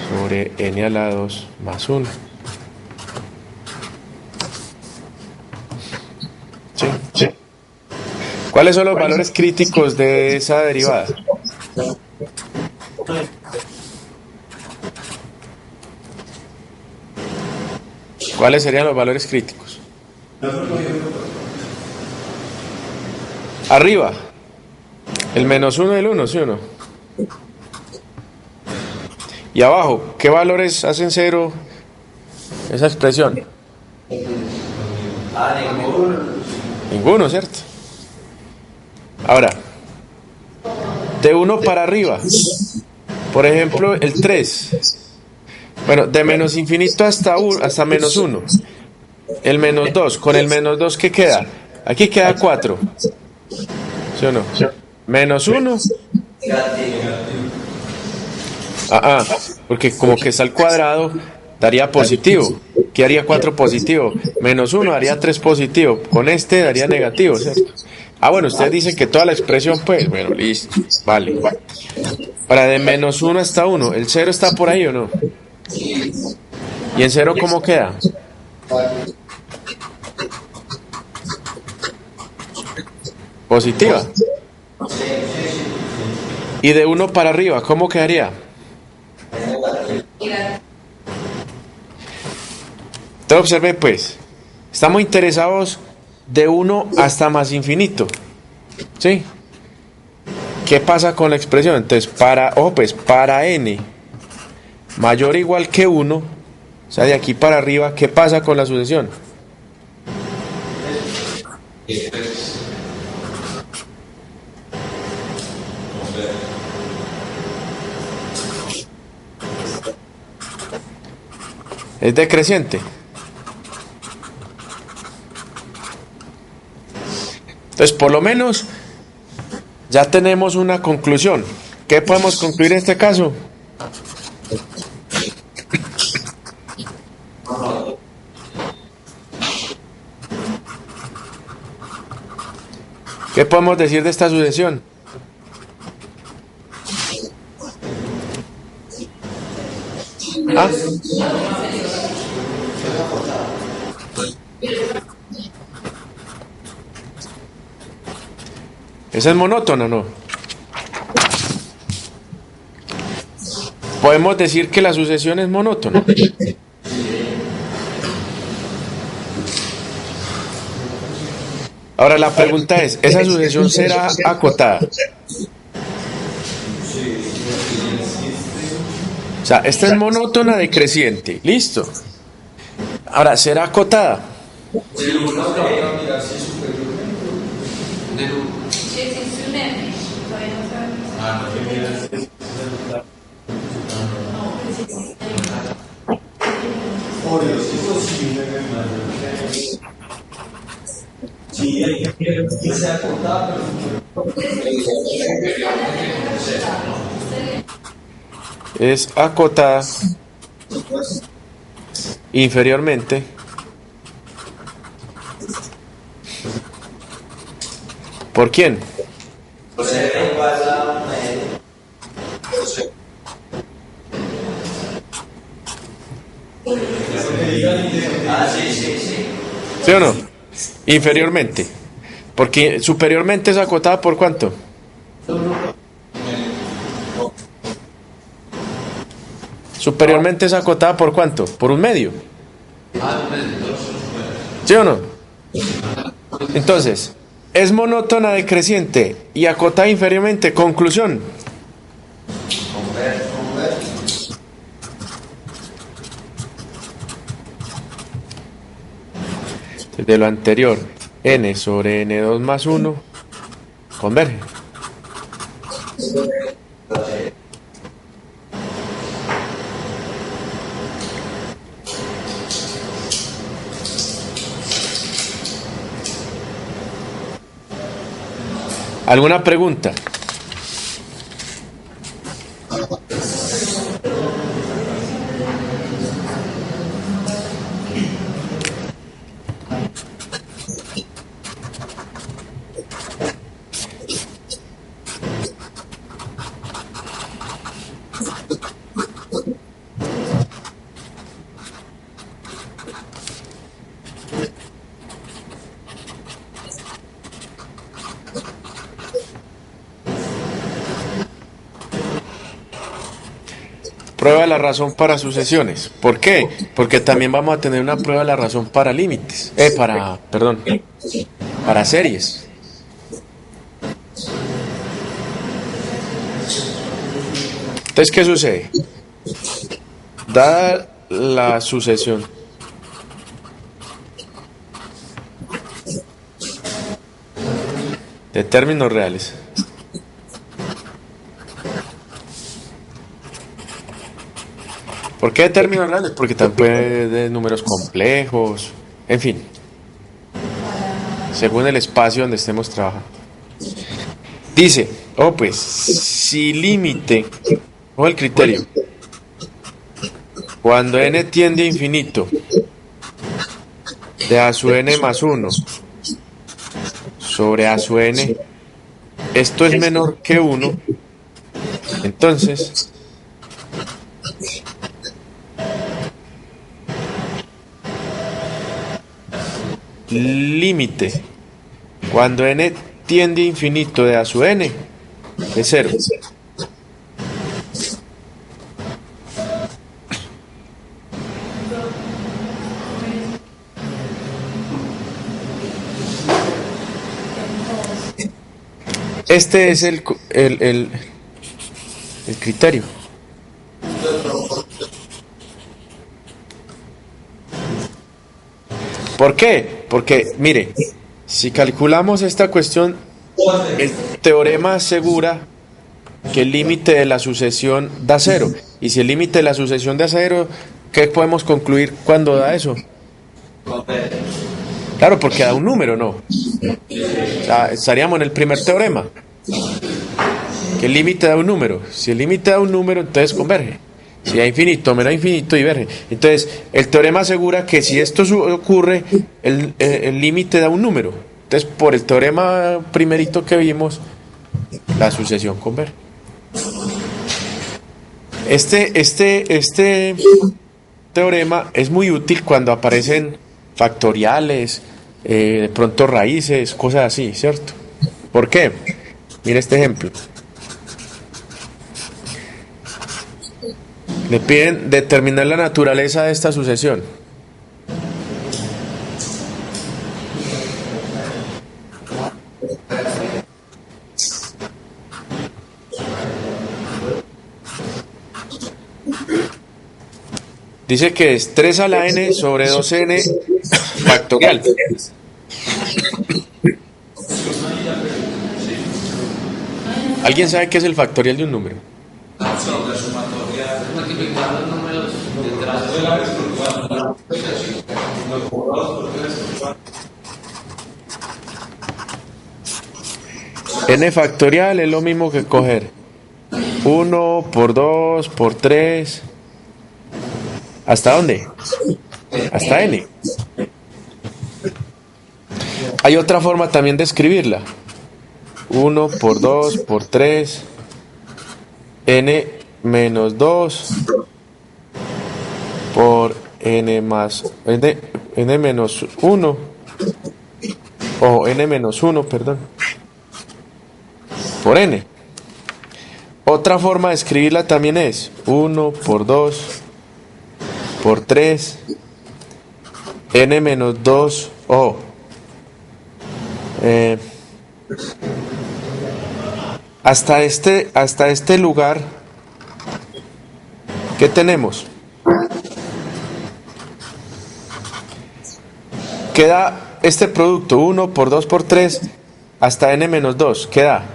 sobre n a la 2 más 1. Sí, sí. ¿Cuáles son los valores críticos de esa derivada? ¿Cuáles serían los valores críticos? Arriba, el menos 1 y el 1, ¿sí o no? Y abajo, ¿qué valores hacen cero esa expresión? ninguno. Ninguno, ¿cierto? Ahora, de 1 para arriba, por ejemplo, el 3. Bueno, de menos infinito hasta menos 1. El menos 2. Con el menos 2, ¿qué queda? Aquí queda 4. ¿Sí o no? Menos 1. Porque como que está al cuadrado, daría positivo. ¿Qué haría 4 positivo? Menos 1 haría 3 positivo. Con este daría negativo, ¿cierto? Ah, bueno, usted dice que toda la expresión, pues, bueno, listo, vale. Para de menos 1 hasta 1, ¿el 0 está por ahí o no? ¿Y en 0 cómo queda? Positiva. Y de 1 para arriba, ¿cómo quedaría? Entonces observe pues, estamos interesados de 1 hasta más infinito, ¿sí? ¿Qué pasa con la expresión? Entonces, para n mayor o igual que 1, o sea, de aquí para arriba, ¿qué pasa con la sucesión? Es decreciente. Entonces, por lo menos, ya tenemos una conclusión. ¿Qué podemos concluir en este caso? ¿Qué podemos decir de esta sucesión? ¿Ah? ¿Esa es monótona, no? Podemos decir que la sucesión es monótona. Ahora la pregunta es, ¿esa sucesión será acotada? O sea, esta es monótona decreciente. Listo. Ahora, ¿será acotada? Si existe un M, todavía no sabemos. Es acotada inferiormente ¿por quién? ¿Sí o no? Inferiormente. Porque superiormente es acotada ¿por cuánto? Superiormente es acotada ¿por cuánto? ¿Por un medio? ¿Sí o no? Entonces, es monótona decreciente y acotada inferiormente. Conclusión. De lo anterior, n sobre n2 más 1 converge. ¿Alguna pregunta? Prueba de la razón para sucesiones. ¿Por qué? Porque también vamos a tener una prueba de la razón para límites. Para series. Entonces, ¿qué sucede? Dada la sucesión de términos reales, ¿por qué de términos reales? Porque también puede de números complejos, en fin, según el espacio donde estemos trabajando. Dice, pues, si límite, o el criterio, cuando n tiende a infinito, de a su n más 1 sobre a su n, esto es menor que 1, entonces límite cuando n tiende a infinito de a su n es 0. Este es el criterio. ¿Por qué? Porque, mire, si calculamos esta cuestión, el teorema asegura que el límite de la sucesión da 0. Y si el límite de la sucesión da 0, ¿qué podemos concluir cuando da eso? Claro, porque da un número, ¿no? O sea, estaríamos en el primer teorema. Que el límite da un número. Si el límite da un número, entonces converge. Si da infinito, menos infinito, diverge. Entonces, el teorema asegura que si esto ocurre, el límite da un número. Entonces, por el teorema primerito que vimos, la sucesión converge. Este teorema es muy útil cuando aparecen factoriales, de pronto raíces, cosas así, ¿cierto? ¿Por qué? Mira este ejemplo. Le piden determinar la naturaleza de esta sucesión. Dice que es 3 a la n sobre 2n factorial. ¿Alguien sabe qué es el factorial de un número? Multiplicar los números detrás de la N factorial es lo mismo que coger 1 por 2 por 3. ¿Hasta dónde? Hasta n. Hay otra forma también de escribirla. 1 por 2 por 3 n menos 2 por n más n menos 1 o n menos 1, perdón, por n. Otra forma de escribirla también es 1 por 2 por 3 n menos 2 o hasta este lugar. ¿Qué tenemos? Queda este producto 1 por 2 por 3 hasta n menos 2. ¿Qué da?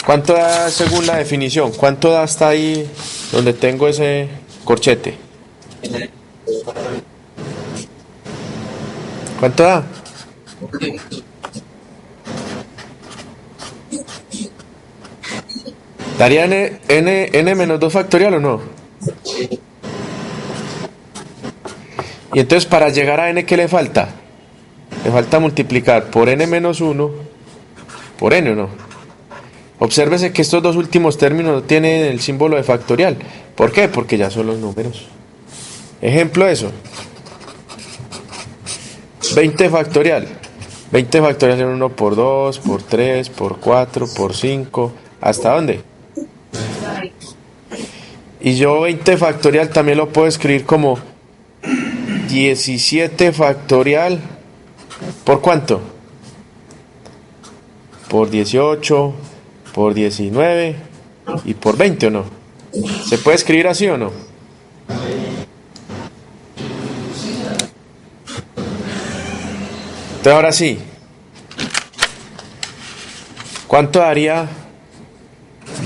¿Cuánto da según la definición? ¿Cuánto da hasta ahí donde tengo ese corchete? ¿Cuánto da? ¿Daría n menos 2 factorial o no? Y entonces para llegar a n, ¿qué le falta? Le falta multiplicar por n menos 1 por n, ¿o no? Obsérvese que estos dos últimos términos no tienen el símbolo de factorial. ¿Por qué? Porque ya son los números. Ejemplo de eso. 20 factorial. 20 factorial es 1 por 2, por 3, por 4, por 5. ¿Hasta dónde? Y yo 20 factorial también lo puedo escribir como 17 factorial. ¿Por cuánto? Por 18, por 19 y por 20, ¿o no? ¿Se puede escribir así o no? Entonces ahora sí. ¿Cuánto daría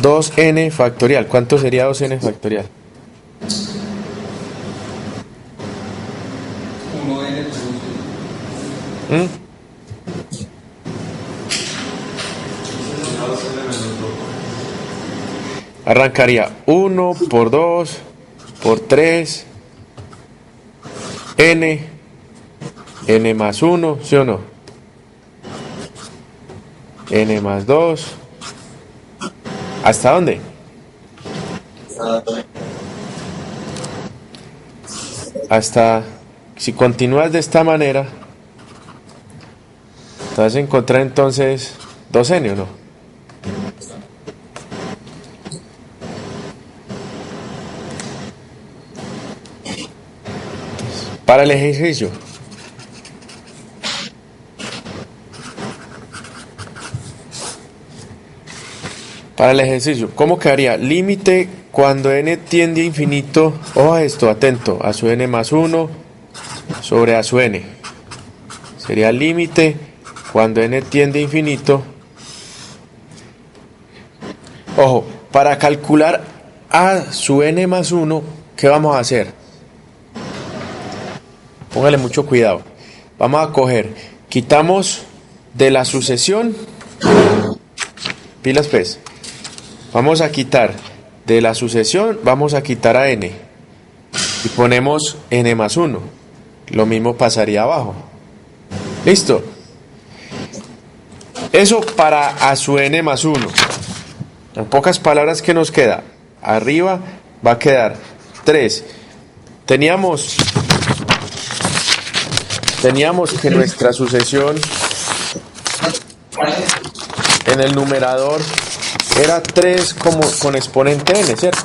2n factorial? ¿Cuánto sería 2n factorial? 1n ¿Mm? Arrancaría 1 por 2 por 3 n más 1, ¿sí o no? N más 2. ¿Hasta dónde? Hasta, si continúas de esta manera, te vas a encontrar entonces 2n, ¿o no? Para el ejercicio, ¿cómo quedaría? Límite cuando n tiende a infinito, ojo a esto, atento, a su n más 1 sobre a su n. Sería límite cuando n tiende a infinito. Ojo, para calcular a su n más 1, ¿qué vamos a hacer? Póngale mucho cuidado. Vamos a coger, quitamos de la sucesión, pilas pues, vamos a quitar de la sucesión, vamos a quitar a n y ponemos n más 1. Lo mismo pasaría abajo. ¿Listo? Eso para a su n más 1. En pocas palabras, ¿qué nos queda? Arriba va a quedar 3. Teníamos que nuestra sucesión en el numerador era 3 como con exponente n, ¿cierto?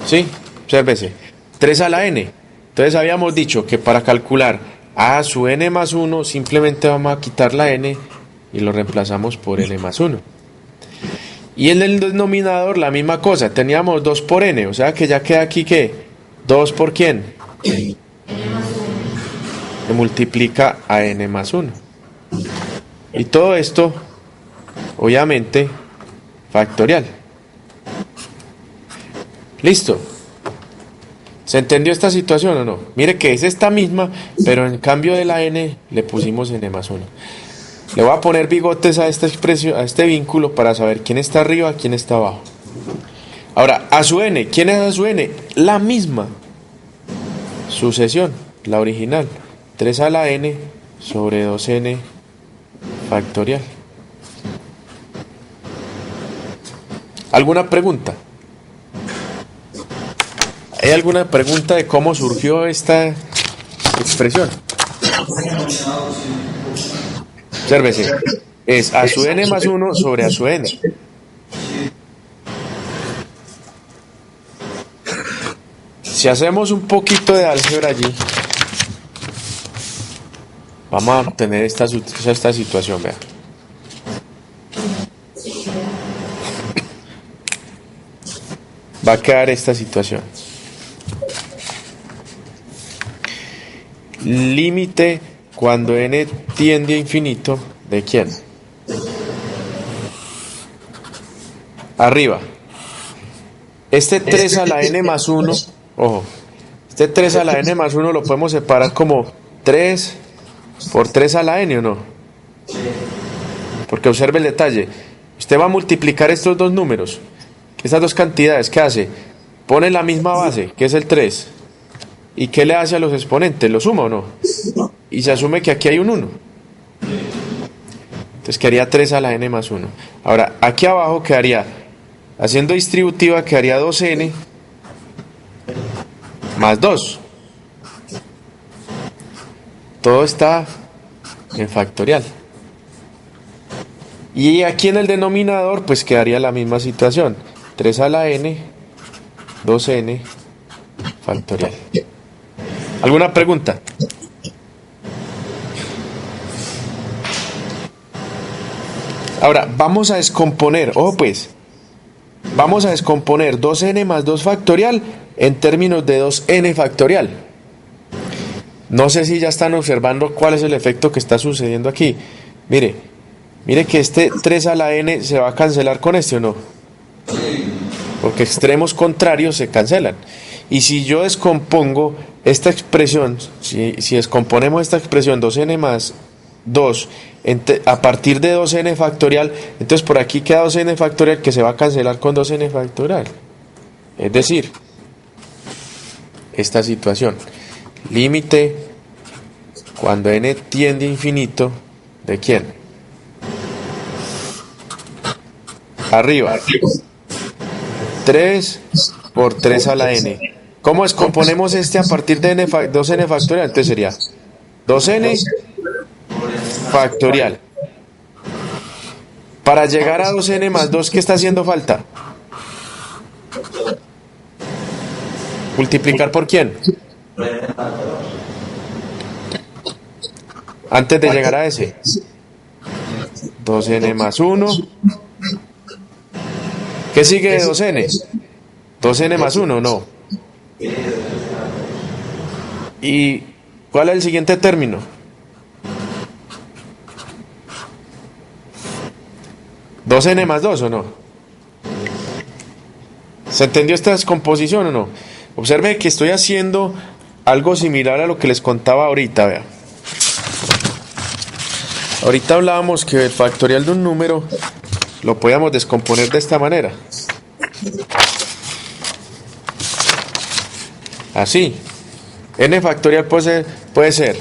Sí, obsérvese, 3 a la n. Entonces habíamos dicho que para calcular a su n más 1 simplemente vamos a quitar la n y lo reemplazamos por n más 1. Y en el denominador la misma cosa, teníamos 2 por n, o sea que ya queda aquí ¿qué? 2 por ¿quién? Que multiplica a n más 1. Y todo esto, obviamente, factorial. ¿Listo? ¿Se entendió esta situación o no? Mire que es esta misma, pero en cambio de la n le pusimos n más 1. Le voy a poner bigotes a esta expresión, a este vínculo para saber quién está arriba, quién está abajo. Ahora, a su n, ¿quién es a su n? La misma sucesión, la original. 3 a la n sobre 2n factorial. ¿Alguna pregunta? ¿Hay alguna pregunta de cómo surgió esta expresión? Obsérvese. Es a su n más 1 sobre a su n. Si hacemos un poquito de álgebra allí, vamos a obtener esta situación, vea. Va a quedar esta situación. Límite cuando n tiende a infinito, ¿de quién? Arriba. Este 3 a la n más 1, ojo, este 3 a la n más 1 lo podemos separar como 3 por 3 a la n, ¿o no? Porque observe el detalle. Usted va a multiplicar estos dos números, estas dos cantidades, ¿qué hace? Pone la misma base, que es el 3. ¿Y qué le hace a los exponentes? ¿Lo suma o no? Y se asume que aquí hay un 1. Entonces quedaría 3 a la n más 1. Ahora, aquí abajo quedaría, haciendo distributiva, quedaría 2n más 2. Todo está en factorial. Y aquí en el denominador, pues quedaría la misma situación. 3 a la n, 2n factorial. ¿Alguna pregunta? Ahora, vamos a descomponer, ojo pues, vamos a descomponer 2n más 2 factorial en términos de 2n factorial. No sé si ya están observando cuál es el efecto que está sucediendo aquí. Mire que este 3 a la n se va a cancelar con este, ¿o no? Porque extremos contrarios se cancelan. Y si yo descompongo esta expresión, si descomponemos esta expresión 2n más 2 a partir de 2n factorial, entonces por aquí queda 2n factorial que se va a cancelar con 2n factorial. Es decir, esta situación, límite cuando n tiende a infinito, ¿de quién? Arriba, 3 por 3 a la n. ¿Cómo descomponemos este a partir de 2n factorial? Entonces sería 2n factorial. Para llegar a 2n más 2, ¿qué está haciendo falta? ¿Multiplicar por quién? Antes de llegar a ese. 2n más 1. ¿Qué sigue de 2n? 2n más 1, no. ¿Y cuál es el siguiente término? ¿2n más 2 o no? ¿Se entendió esta descomposición o no? Observe que estoy haciendo algo similar a lo que les contaba ahorita, vea. Ahorita hablábamos que el factorial de un número lo podíamos descomponer de esta manera. Así. N factorial puede ser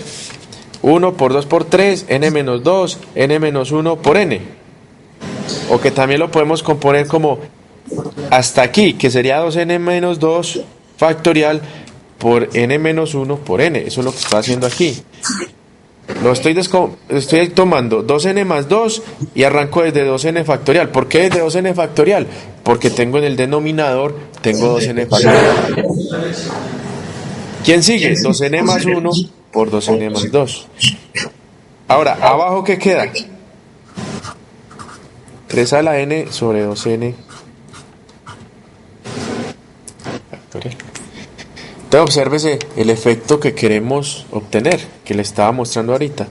1 por 2 por 3, n menos 2, n menos 1 por n. O que también lo podemos componer como hasta aquí, que sería 2n menos 2 factorial por n menos 1 por n. Eso es lo que estoy haciendo aquí. Estoy tomando 2n más 2 y arranco desde 2n factorial. ¿Por qué desde 2n factorial? Porque tengo en el denominador, tengo 2n factorial. ¿Quién sigue? 2n más 1 por 2n más 2. Ahora, ¿abajo qué queda? 3 a la n sobre 2n factorial. Entonces obsérvese el efecto que queremos obtener, que le estaba mostrando ahorita.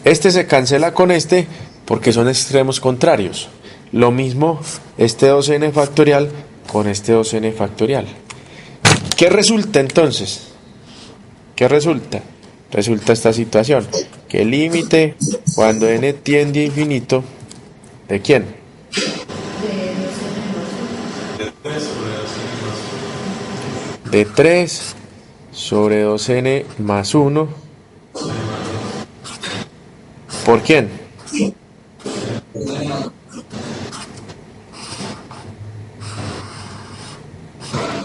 Este se cancela con este porque son extremos contrarios. Lo mismo este 2n factorial con este 2n factorial. ¿Qué resulta entonces? ¿Qué resulta? Resulta esta situación, que el límite cuando n tiende a infinito, ¿de quién? De 3 sobre 2n más 1. ¿Por quién?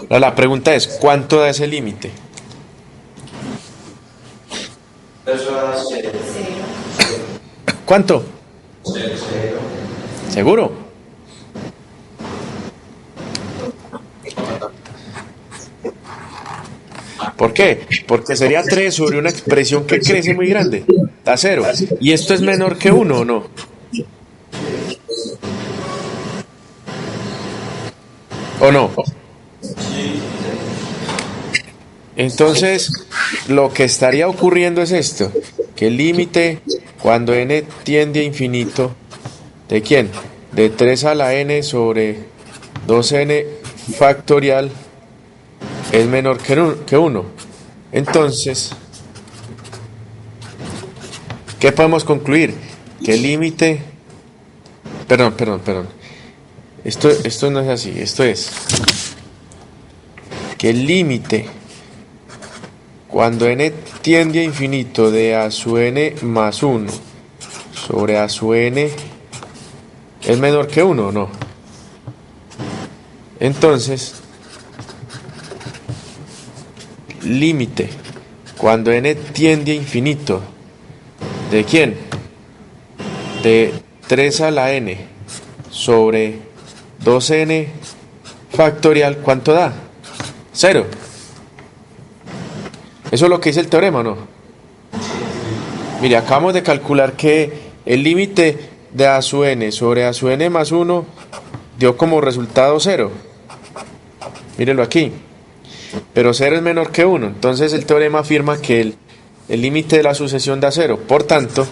La pregunta es, ¿cuánto da ese límite? ¿Cuánto? ¿Seguro? ¿Por qué? Porque sería 3 sobre una expresión que crece muy grande. Da 0. ¿Y esto es menor que 1 o no? ¿O no? Entonces, lo que estaría ocurriendo es esto, que el límite cuando n tiende a infinito, ¿de quién? De 3 a la n sobre 2n factorial es menor que 1. Entonces, ¿qué podemos concluir? Que el límite... Perdón. Esto no es así, esto es que el límite cuando n tiende a infinito de a su n más 1 sobre a su n es menor que 1, ¿o no? Entonces, límite cuando n tiende a infinito, ¿de quién? De 3 a la n sobre 2n factorial, ¿cuánto da? 0. Eso es lo que dice el teorema, ¿no? Mire, acabamos de calcular que el límite de a su n sobre a su n más 1 dio como resultado 0. Mírelo aquí. Pero 0 es menor que 1. Entonces el teorema afirma que el límite de la sucesión da 0. Por tanto,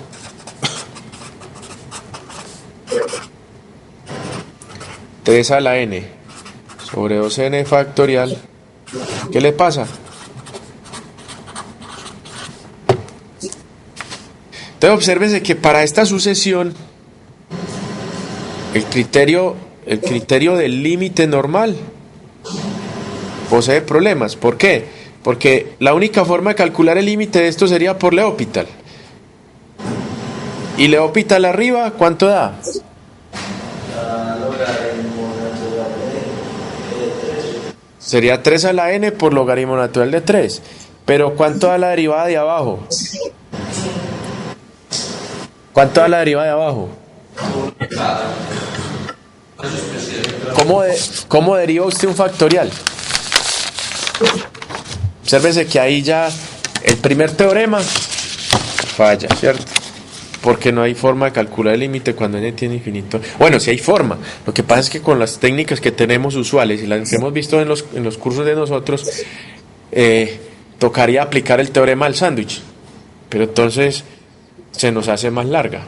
tres a la n sobre 2n factorial, ¿qué le pasa? Entonces obsérvese que para esta sucesión el criterio del límite normal posee problemas. ¿Por qué? Porque la única forma de calcular el límite de esto sería por L'Hopital. Y L'Hopital arriba, ¿cuánto da? Sería 3 a la n por logaritmo natural de 3. Pero ¿cuánto da la derivada de abajo? ¿Cuánto da la derivada de abajo? ¿Cómo deriva usted un factorial? Obsérvese que ahí ya el primer teorema falla, ¿cierto? Porque no hay forma de calcular el límite cuando n tiene infinito. Bueno, sí hay forma. Lo que pasa es que con las técnicas que tenemos usuales y las que hemos visto en los cursos de nosotros, tocaría aplicar el teorema del sándwich. Pero entonces se nos hace más larga.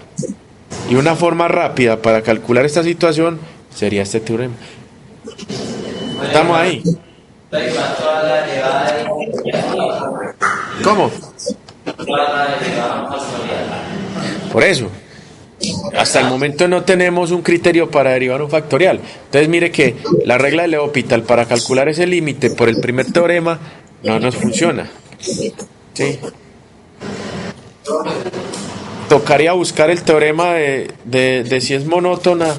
Y una forma rápida para calcular esta situación sería este teorema. Estamos ahí. ¿Cómo? Por eso, hasta el momento no tenemos un criterio para derivar un factorial. Entonces mire que la regla de L'Hopital para calcular ese límite por el primer teorema no nos funciona. ¿Sí? Tocaría buscar el teorema de si es monótona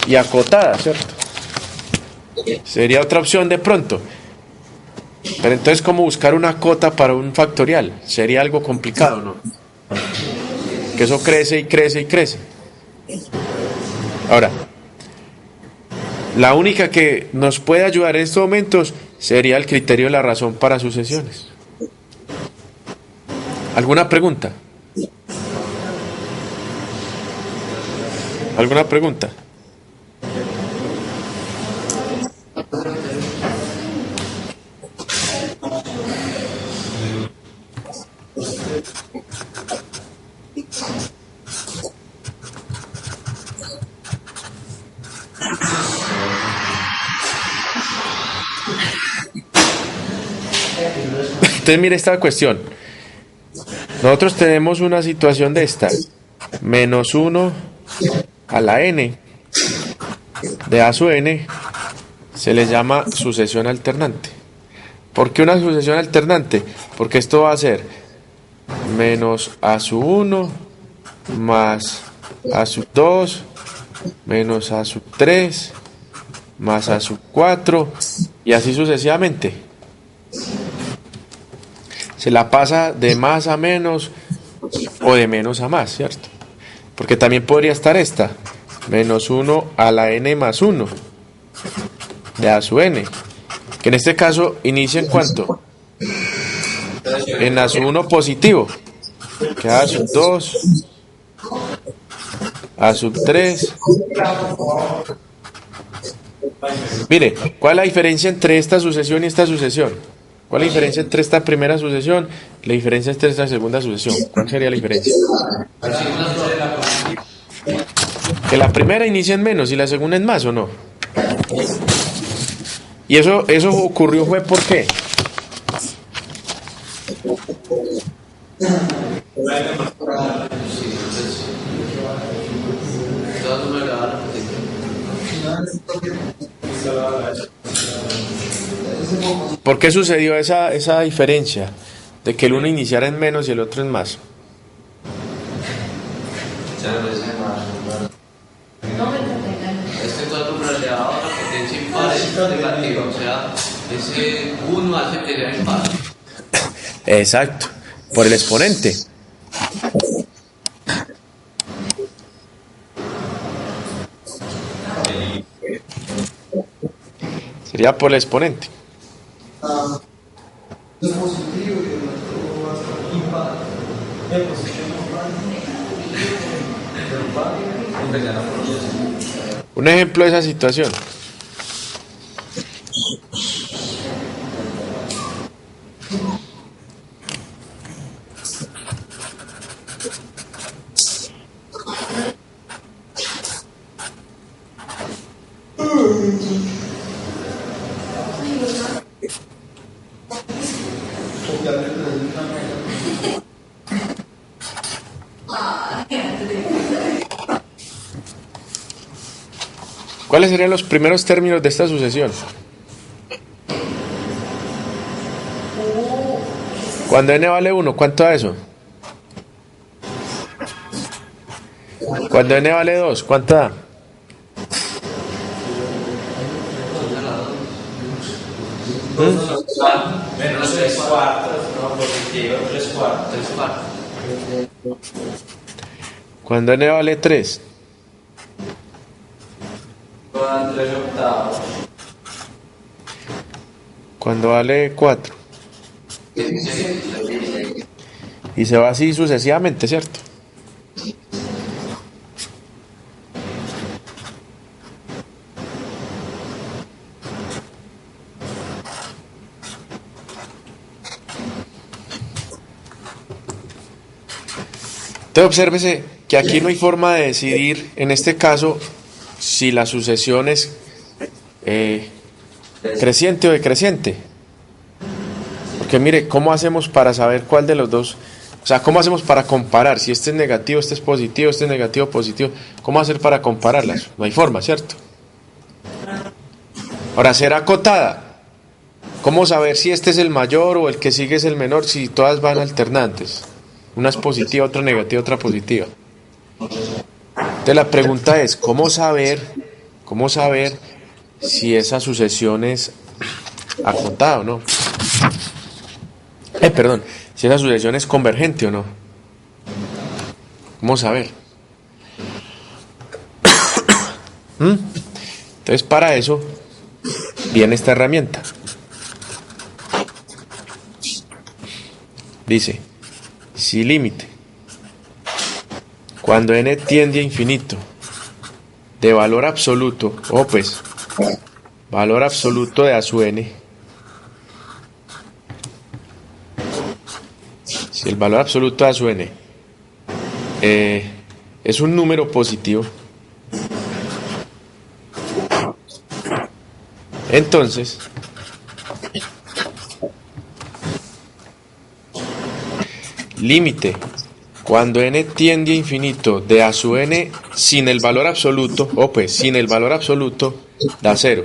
y acotada, ¿cierto? Sería otra opción de pronto. Pero entonces, ¿cómo buscar una cota para un factorial? Sería algo complicado, ¿no? Que eso crece y crece y crece. Ahora, la única que nos puede ayudar en estos momentos sería el criterio de la razón para sucesiones. ¿Alguna pregunta? ¿Alguna pregunta? Entonces mire esta cuestión. Nosotros tenemos una situación de esta. Menos 1 a la n de a sub n se le llama sucesión alternante. ¿Por qué una sucesión alternante? Porque esto va a ser menos a sub 1 más a sub 2 menos a sub 3 más a sub 4 y así sucesivamente. Se la pasa de más a menos o de menos a más, ¿cierto? Porque también podría estar esta, menos 1 a la n más 1 de a sub n, que en este caso inicia en ¿cuánto? En a sub 1 positivo, que a sub 2, a sub 3. Mire, ¿cuál es la diferencia entre esta sucesión y esta sucesión? ¿Cuál es la diferencia entre esta primera sucesión y la diferencia entre esta segunda sucesión? ¿Cuál sería la diferencia? Que la primera inicia en menos y la segunda en más, ¿o no? Y eso ocurrió fue ¿por qué? ¿Por qué sucedió esa diferencia de que el uno iniciara en menos y el otro en más? Este 4 por elevado a la potencia impar es negativa, o sea, ese 1 hace que sea impar. Exacto, por el exponente. Sería por el exponente. Es positivo y el otro va a estar impar. En posición Un ejemplo de esa situación. ¿Cuáles serían los primeros términos de esta sucesión? Cuando n vale 1, ¿cuánto da eso? Cuando n vale 2, ¿cuánto da? Menos 3 cuartos, no, positivo, 3 cuartos. Cuando n vale 3. Con 3 octavos. Cuando vale 4. Y se va así sucesivamente, ¿cierto? Entonces obsérvese que aquí no hay forma de decidir, en este caso, si la sucesión es creciente o decreciente. Porque mire, ¿cómo hacemos para saber cuál de los dos? O sea, ¿cómo hacemos para comparar? Si este es negativo, este es positivo, este es negativo, positivo. ¿Cómo hacer para compararlas? No hay forma, ¿cierto? Ahora, ¿será acotada? ¿Cómo saber si este es el mayor o el que sigue es el menor si todas van alternantes? Una es positiva, otra negativa, otra positiva. Entonces la pregunta es, ¿cómo saber si esa sucesión es acotada o no? Perdón, si esa sucesión es convergente o no. ¿Cómo saber? Entonces para eso viene esta herramienta. Dice, si límite, cuando n tiende a infinito, de valor absoluto, pues, valor absoluto de a su n, si el valor absoluto de a su n es un número positivo, entonces límite cuando n tiende a infinito de a su n sin el valor absoluto, pues sin el valor absoluto da 0.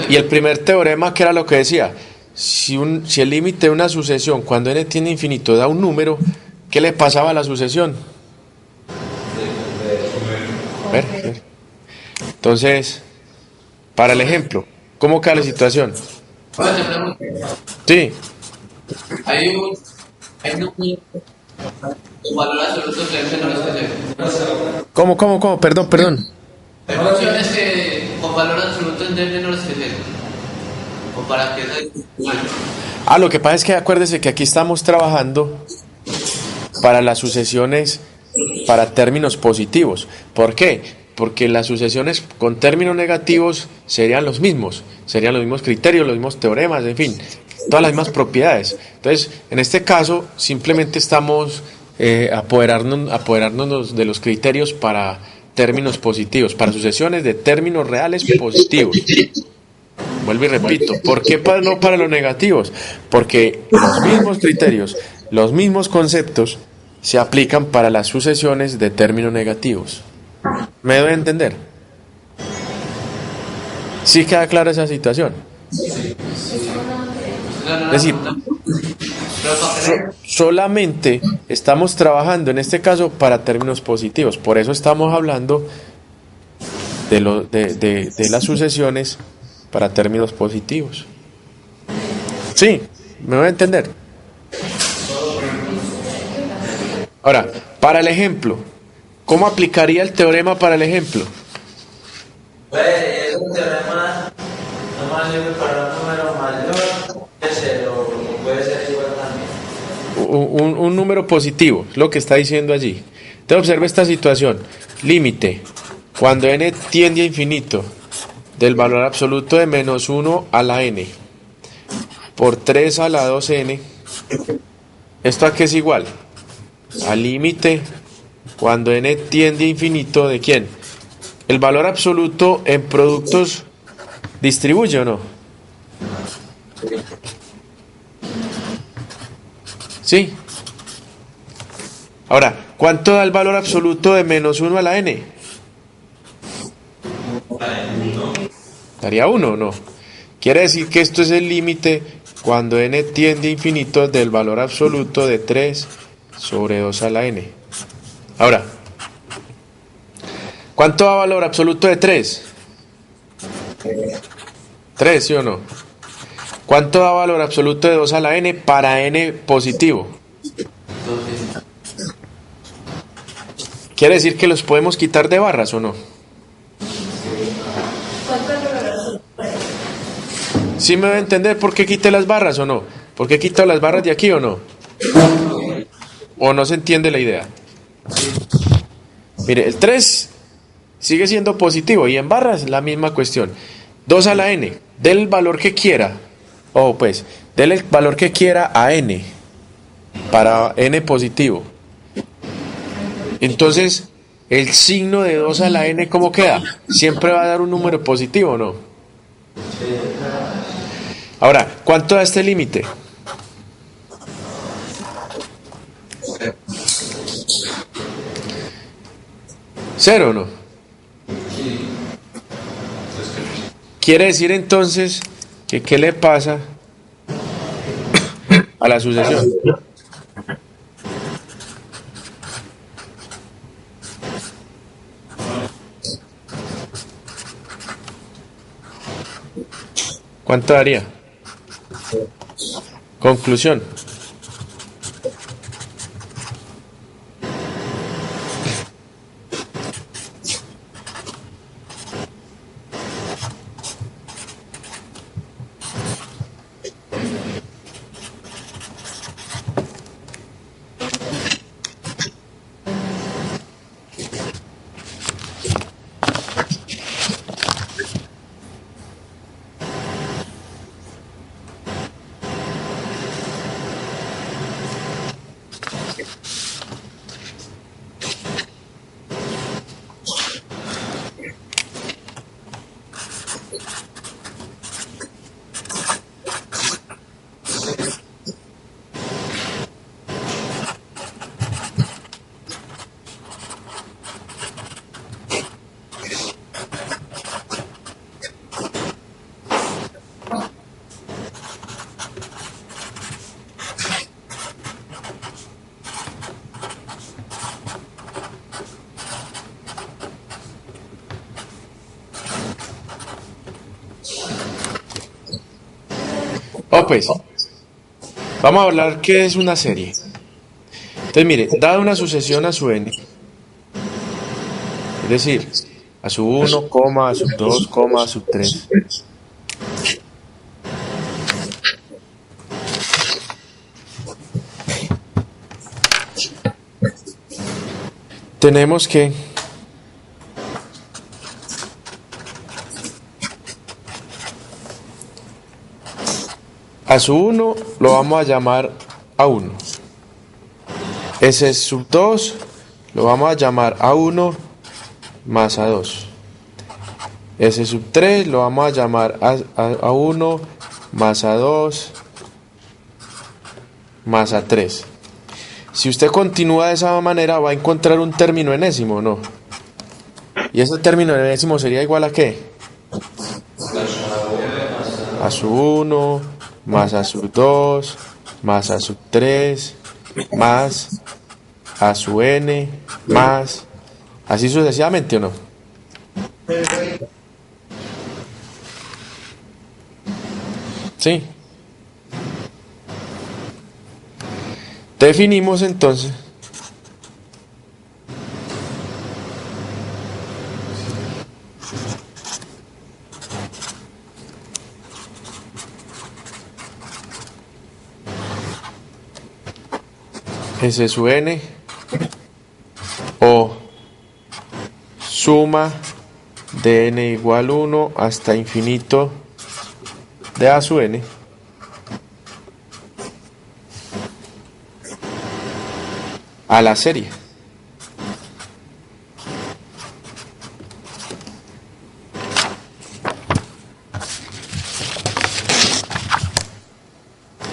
Y el primer teorema, que era lo que decía, si el límite de una sucesión cuando n tiende a infinito da un número, ¿qué le pasaba a la sucesión? Ver. Entonces, para el ejemplo, ¿cómo queda la situación? Sí. Hay un valor absoluto que es menor que 0. ¿Cómo? Perdón. Hay funciones que con valor absoluto es menor que 0. O para que lo que pasa es que acuérdese que aquí estamos trabajando para las sucesiones para términos positivos. ¿Por qué? Porque las sucesiones con términos negativos serían los mismos criterios, los mismos teoremas, en fin, todas las mismas propiedades. Entonces, en este caso, simplemente estamos apoderarnos de los criterios para términos positivos, para sucesiones de términos reales positivos. Vuelvo y repito, ¿por qué no para los negativos? Porque los mismos criterios, los mismos conceptos se aplican para las sucesiones de términos negativos. ¿Me debe entender? ¿Sí queda clara esa situación? Es decir, solamente estamos trabajando en este caso para términos positivos. Por eso estamos hablando de las sucesiones para términos positivos. ¿Sí? ¿Me voy a entender? Ahora, para el ejemplo, ¿cómo aplicaría el teorema para el ejemplo? Pues es un teorema nomás sirve para un número mayor que 0, puede ser igual también. Un número positivo, es lo que está diciendo allí. Entonces observe esta situación. Límite, cuando n tiende a infinito, del valor absoluto de menos 1 a la n, por 3 a la 2n, ¿esto a qué es igual? Al límite, cuando n tiende a infinito, ¿de quién? ¿El valor absoluto en productos distribuye o no? ¿Sí? Ahora, ¿cuánto da el valor absoluto de menos 1 a la n? Daría 1 o no. Quiere decir que esto es el límite cuando n tiende a infinito del valor absoluto de 3 sobre 2 a la n. Ahora, ¿cuánto da valor absoluto de 3? 3, ¿sí o no? ¿Cuánto da valor absoluto de 2 a la n para n positivo? Entonces, ¿Quiere decir que los podemos quitar de barras o no? ¿Cuánto es el valor absoluto? ¿Sí me va a entender por qué quité las barras o no? ¿Por qué he quitado las barras de aquí o no? ¿O no se entiende la idea? Mire, el 3 sigue siendo positivo y en barras la misma cuestión. 2 a la n, del valor que quiera. O pues, del el valor que quiera a n, para n positivo. Entonces, el signo de 2 a la n, ¿cómo queda? Siempre va a dar un número positivo, ¿no? Ahora, ¿cuánto da este límite? Cero, ¿no? Quiere decir entonces que ¿qué le pasa a la sucesión? ¿Cuánto daría? Conclusión. Oh, pues, vamos a hablar qué es una serie. Entonces, mire, dada una sucesión a su n, es decir, a su 1, a su 2, a su 3. Tenemos que a su 1 lo vamos a llamar A1. Ese sub 2 lo vamos a llamar A1 más A2. Ese sub 3 lo vamos a llamar A1 más A2 más A3. Si usted continúa de esa manera va a encontrar un término enésimo, ¿no? ¿Y ese término enésimo sería igual a qué? A su 1 más a su 2 más a su 3 más a su n más así sucesivamente, ¿o no? Sí. Definimos entonces S sub n o suma de n igual 1 hasta infinito de a sub n a la serie.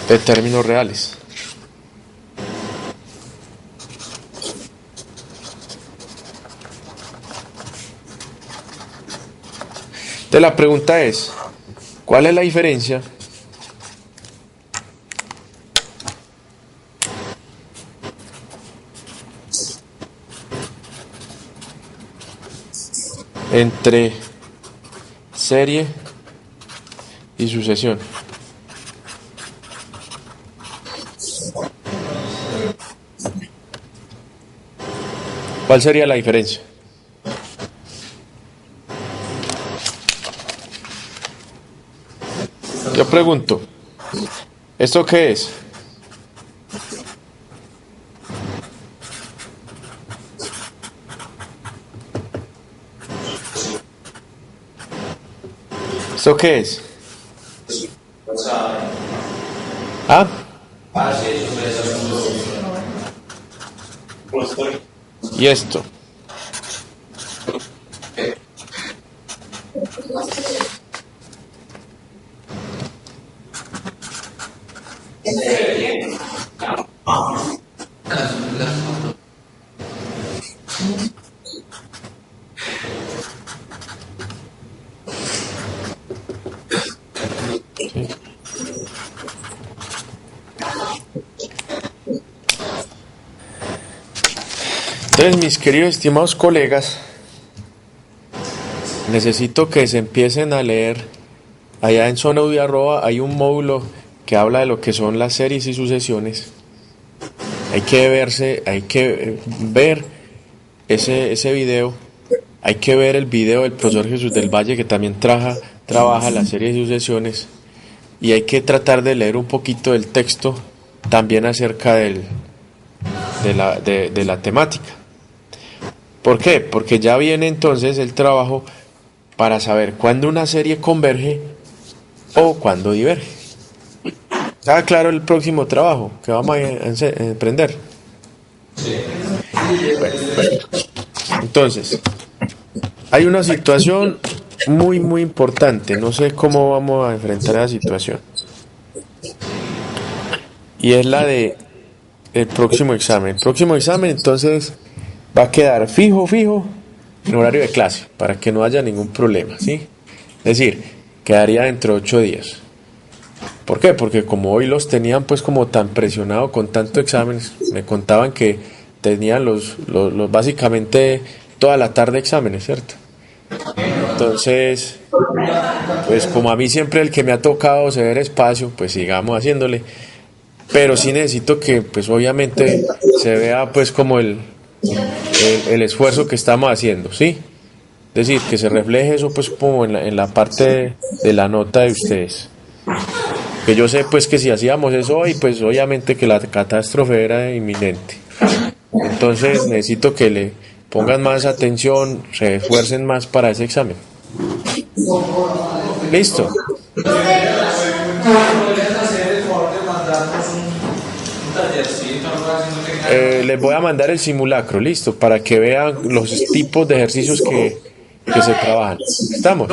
De términos reales. Entonces la pregunta es, ¿cuál es la diferencia entre serie y sucesión? ¿Cuál sería la diferencia? Yo pregunto, ¿esto qué es? ¿Esto qué es? ¿Ah? ¿Y esto? Entonces, mis queridos estimados colegas, necesito que se empiecen a leer. Allá en Zona Audio Arroba hay un módulo que habla de lo que son las series y sucesiones. Hay que ver ese video. Hay que ver el video del profesor Jesús del Valle, que también trabaja las series y sucesiones. Y hay que tratar de leer un poquito del texto también acerca de la temática. ¿Por qué? Porque ya viene entonces el trabajo para saber cuándo una serie converge o cuándo diverge. ¿Está claro el próximo trabajo que vamos a emprender? Bueno. Entonces, hay una situación muy importante. No sé cómo vamos a enfrentar esa situación. Y es la de el próximo examen. El próximo examen, entonces, va a quedar fijo en horario de clase, para que no haya ningún problema, ¿sí? Es decir, quedaría dentro de 8 días. ¿Por qué? Porque como hoy los tenían pues como tan presionados con tantos exámenes, me contaban que tenían los básicamente toda la tarde exámenes, ¿cierto? Entonces, pues como a mí siempre el que me ha tocado ceder espacio, pues sigamos haciéndole. Pero sí necesito que pues obviamente se vea pues como el esfuerzo que estamos haciendo, ¿sí? Es decir, que se refleje eso pues como en la parte de la nota de ustedes. Que yo sé pues que si hacíamos eso hoy, pues obviamente que la catástrofe era inminente. Entonces necesito que le pongan más atención, se esfuercen más para ese examen. ¿Listo? Les voy a mandar el simulacro, listo, para que vean los tipos de ejercicios que se trabajan. ¿Estamos?